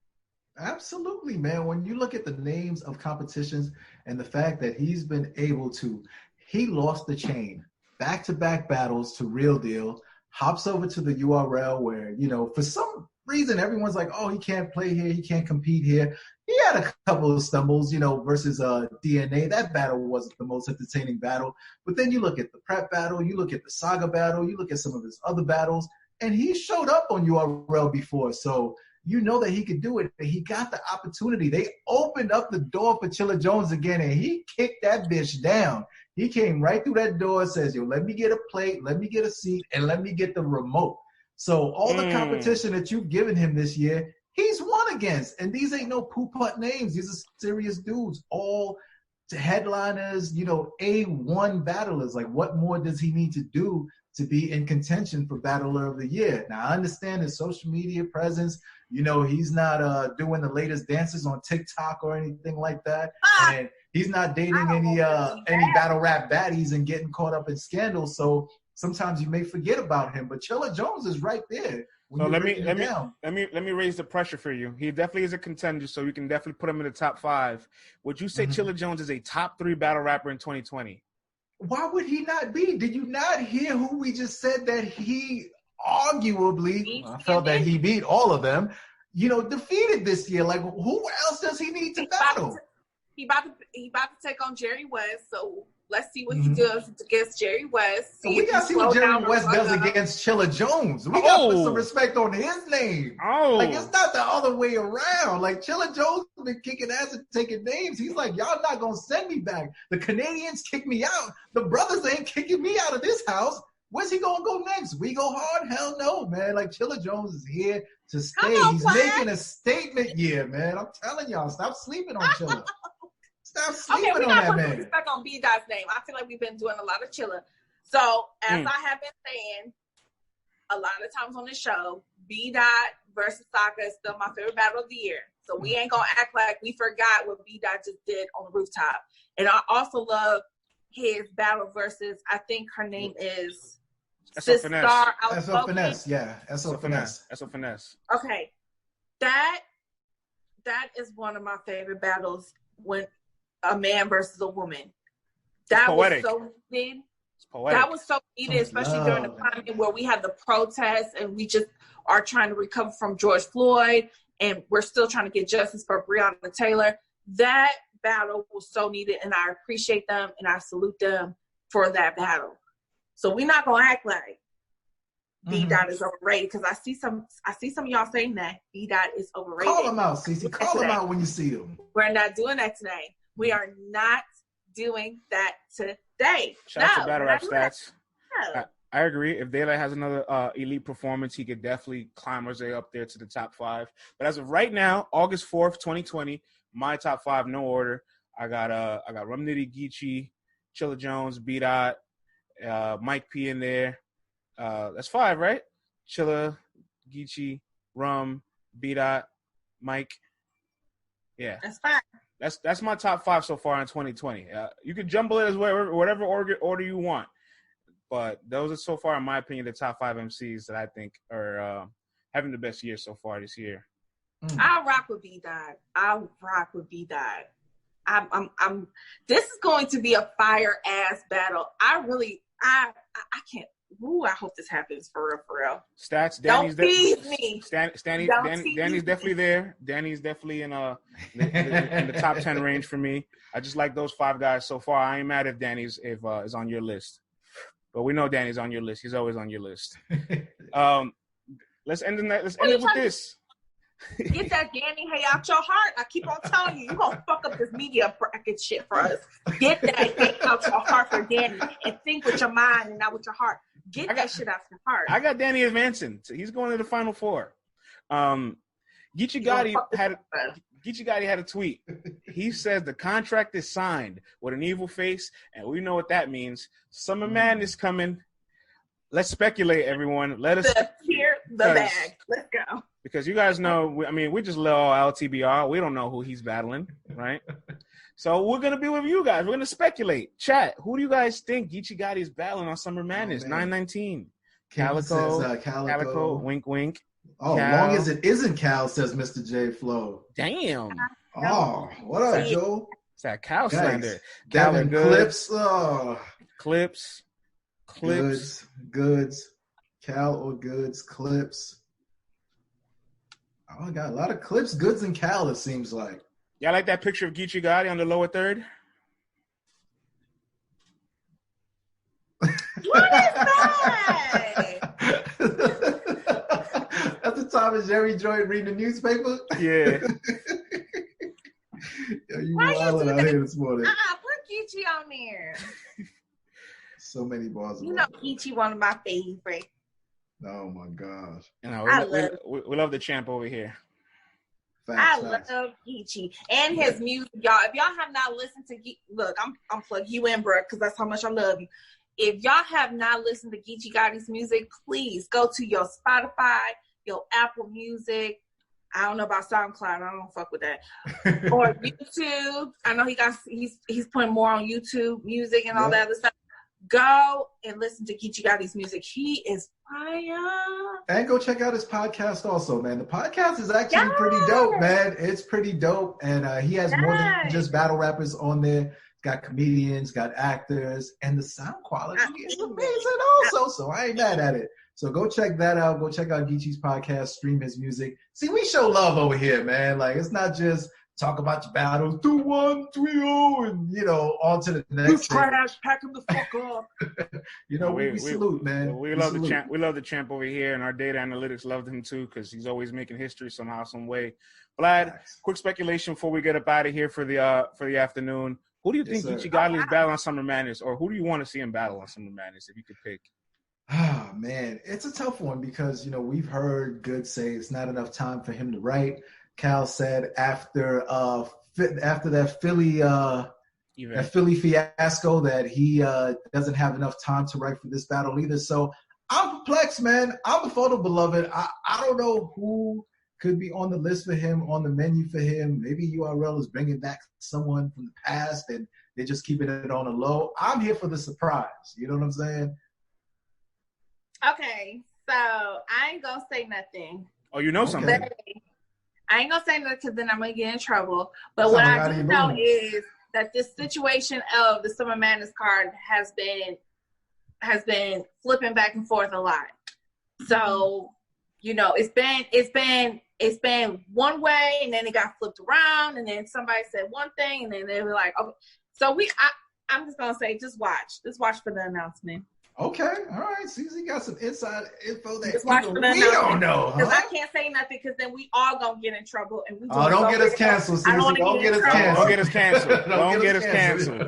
Absolutely, man. When you look at the names of competitions and the fact that he's been able to, he lost the chain, back-to-back battles to Real Deal, hops over to the URL where, you know, for some reason everyone's like, oh, he can't play here, he can't compete here. He had a couple of stumbles, you know, versus DNA. That battle wasn't the most entertaining battle. But then you look at the prep battle, you look at the saga battle, you look at some of his other battles, and he showed up on URL before. So you know that he could do it. He got the opportunity. They opened up the door for Chilla Jones again, and he kicked that bitch down. He came right through that door and says, yo, let me get a plate, let me get a seat, and let me get the remote. So all the competition that you've given him this year, he's won against. And these ain't no poo-putt names. These are serious dudes, all headliners, you know, A1 battlers. Like, what more does he need to do to be in contention for Battler of the Year? Now, I understand his social media presence. You know, he's not doing the latest dances on TikTok or anything like that. And he's not dating any battle rap baddies and getting caught up in scandals. So sometimes you may forget about him. But Chilla Jones is right there. So let me raise the pressure for you. He definitely is a contender, so you can definitely put him in the top 5. Would you say Chilla Jones is a top 3 battle rapper in 2020? Why would he not be? Did you not hear who we just said that he arguably, I felt that he beat all of them, defeated this year. Like, who else does he need to battle? He about to take on Jerry West, so let's see what he does against Jerry West. So we gotta see what Jerry West does against Chilla Jones. We gotta put some respect on his name. Like, it's not the other way around. Like, Chilla Jones has been kicking ass and taking names. He's like, y'all not gonna send me back. The Canadians kick me out. The brothers ain't kicking me out of this house. Where's he gonna go next? We go hard? Hell no, man. Like, Chilla Jones is here to stay. He's making a statement year, man. I'm telling y'all, stop sleeping on Chilla. Stop sleeping on that man. Okay, we gotta put respect on Bdot's name. I feel like we've been doing a lot of Chilla. So, as I have been saying a lot of times on the show, Bdot versus Sokka is still my favorite battle of the year. So we ain't gonna act like we forgot what Bdot just did on the rooftop. And I also love his battle versus, I think her name is SO Finesse. Yeah, SO Finesse. SO Finesse. Okay. That is one of my favorite battles when a man versus a woman. That was so needed. That was so needed, especially during the time where we had the protests and we just are trying to recover from George Floyd and we're still trying to get justice for Breonna Taylor. That battle was so needed, and I appreciate them and I salute them for that battle. So we're not gonna act like Bdot is overrated, because I see some of y'all saying that Bdot is overrated. Call him out, Cece. Call him out when you see him. We're not doing that today. We are not doing that today. Shout out to Battle Rap Stats. No. I agree. If Daylight has another elite performance, he could definitely climb Jose up there to the top 5. But as of right now, August 4th, 2020, my top 5, no order. I got Rum Nitty, Geechee, Chilla Jones, Bdot, Mike P in there. That's 5, right? Chilla, Geechee, Rum, Bdot, Mike. Yeah, that's 5. That's my top 5 so far in 2020. You can jumble it as whatever order you want, but those are so far, in my opinion, the top 5 MCs that I think are having the best year so far this year. I'll rock with Bdot. I'm. This is going to be a fire ass battle. I can't. Ooh, I hope this happens for real. Stats. Danny's Danny's definitely there. Danny's definitely in the top 10 range for me. I just like those 5 guys so far. I ain't mad if Danny's is on your list, but we know Danny's on your list. He's always on your list. Let's end it with this. Get that Danny hay out your heart. I keep on telling you, you're going to fuck up this media bracket shit for us. Get that hay out your heart for Danny and think with your mind and not with your heart. Get that shit out your heart. I got Danny advancing. So he's going to the Final 4. Geechee Gotti had a tweet. He says the contract is signed with an evil face, and we know what that means. Summer Madness coming. Let's speculate, everyone. Let us secure the bag. Let's go. Because you guys know, we just love LTBR. We don't know who he's battling, right? So we're going to be with you guys. We're going to speculate. Chat, who do you guys think Geechee Gotti is battling on Summer Madness? 9/19. Calico, wink, wink. Oh, Cal. Long as it isn't Cal, says Mr. J Flow. Damn. Oh, what up, Joe? It's that Cal slander. Devin Clips. Clips. Goods. Cal or Goods. Clips. Oh, I got a lot of Clips, Goods, and Cal, it seems like. Y'all like that picture of Geechee Gotti on the lower third? What is that? That's the time of Jerry Joy reading the newspaper? Yeah. You wilding out here this morning. Put Geechee on there. So many bars. You know Geechee one of my favorites. Oh my gosh. We love the champ over here. I love Geechee and his music, y'all. If y'all have not listened to look, I'm plugging you in, bro, because that's how much I love you. If y'all have not listened to Geechee Gotti's music, please go to your Spotify, your Apple Music. I don't know about SoundCloud. I don't fuck with that. Or YouTube. I know he's putting more on YouTube music and all that other stuff. Go and listen to Geechee Gotti's music. He is fire. And go check out his podcast also, man. The podcast is actually pretty dope, man. It's pretty dope. And he has more than just battle rappers on there. got comedians, got actors, and the sound quality is amazing also. So I ain't mad at it. So go check that out. Go check out Geechee's podcast, stream his music. See, we show love over here, man. Like, it's not just talk about your battles, 2-1, 3-0, and, you know, on to the next thing. Trash, pack him the fuck up. You know, we salute, man. We love the champ. We love the champ over here, and our data analytics loved him too because he's always making history somehow, some way. Vlad, quick speculation before we get up out of here for the afternoon. Who do you think Geechee Gotti is battling on Summer Madness, or who do you want to see him battle on Summer Madness if you could pick? Ah, man, it's a tough one because, you know, we've heard Good say it's not enough time for him to write. Cal said after that Philly fiasco that he doesn't have enough time to write for this battle either. So I'm perplexed, man. I'm the photo beloved. I don't know who could be on the list for him, on the menu for him. Maybe URL is bringing back someone from the past and they're just keeping it on the low. I'm here for the surprise. You know what I'm saying? Okay, so I ain't gonna say nothing. Oh, you know something. I ain't gonna say nothing because then I'm gonna get in trouble. But what I do know is that this situation of the Summer Madness card has been flipping back and forth a lot. So, you know, it's been one way and then it got flipped around and then somebody said one thing and then they were like, okay. So I'm just gonna say just watch for the announcement. Okay, all right. CZ got some inside info that we don't know. Because I can't say nothing because then we all gonna get in trouble. And we don't get us canceled. I don't want to get us canceled. Don't get us canceled. Don't get us canceled.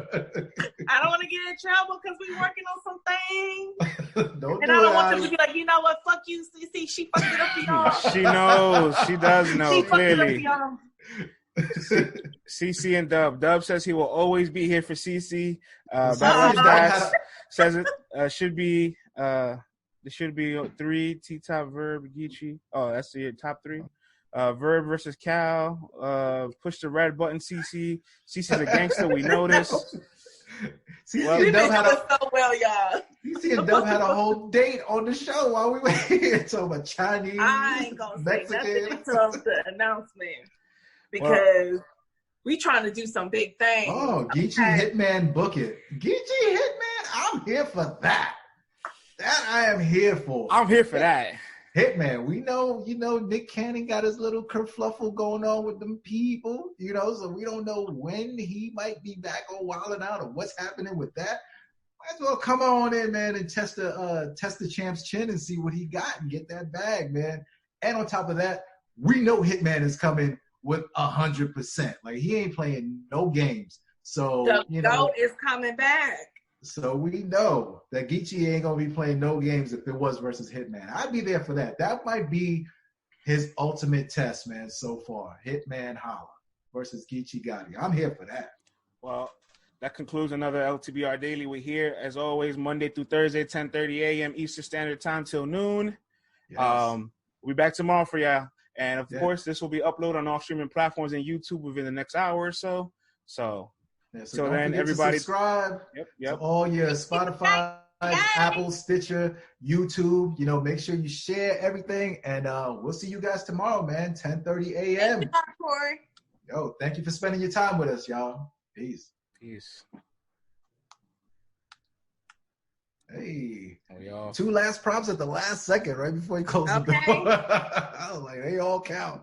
I don't want to get in trouble because we're working on some things. Don't and I don't want them to be like, you know what? Fuck you, CC. She fucked it up for y'all. She knows. She does know she clearly. CC and Dub. Dub says he will always be here for CC. Says it should be there should be 3 T-Top, Verb, Geechee. Oh, that's the top 3. Verb versus Cal. Push the red button, CC. CC's a gangster. We know this. CC and Dub had so well, y'all. CC and Dub had a whole date on the show while we were here talking about Chinese, I ain't gonna Mexican. say nothing until the announcement because we trying to do some big things. Oh, Geechee Hitman, book it. Geechee Hitman, I'm here for that. That I am here for. I'm here for that. Hitman, we know, Nick Cannon got his little kerfluffle going on with them people, so we don't know when he might be back on Wildin' Out or what's happening with that. Might as well come on in, man, and test the champ's chin and see what he got and get that bag, man. And on top of that, we know Hitman is coming with 100%. Like, he ain't playing no games. So, the GOAT is coming back. So we know that Geechee ain't going to be playing no games if it was versus Hitman. I'd be there for that. That might be his ultimate test, man, so far. Hitman Holla versus Geechee Gotti. I'm here for that. Well, that concludes another LTBR Daily. We're here, as always, Monday through Thursday, 10:30 a.m. Eastern Standard Time till noon. Yes. We'll be back tomorrow for y'all. And, of course, this will be uploaded on all streaming platforms and YouTube within the next hour or so. So then everybody subscribe to all your Spotify, Apple, Stitcher, YouTube. Make sure you share everything. And we'll see you guys tomorrow, man, 10:30 a.m. Thank you, Corey. Yo, thank you for spending your time with us, y'all. Peace. Hey, 2 last props at the last second, right before he closed the door. I was like, they all count.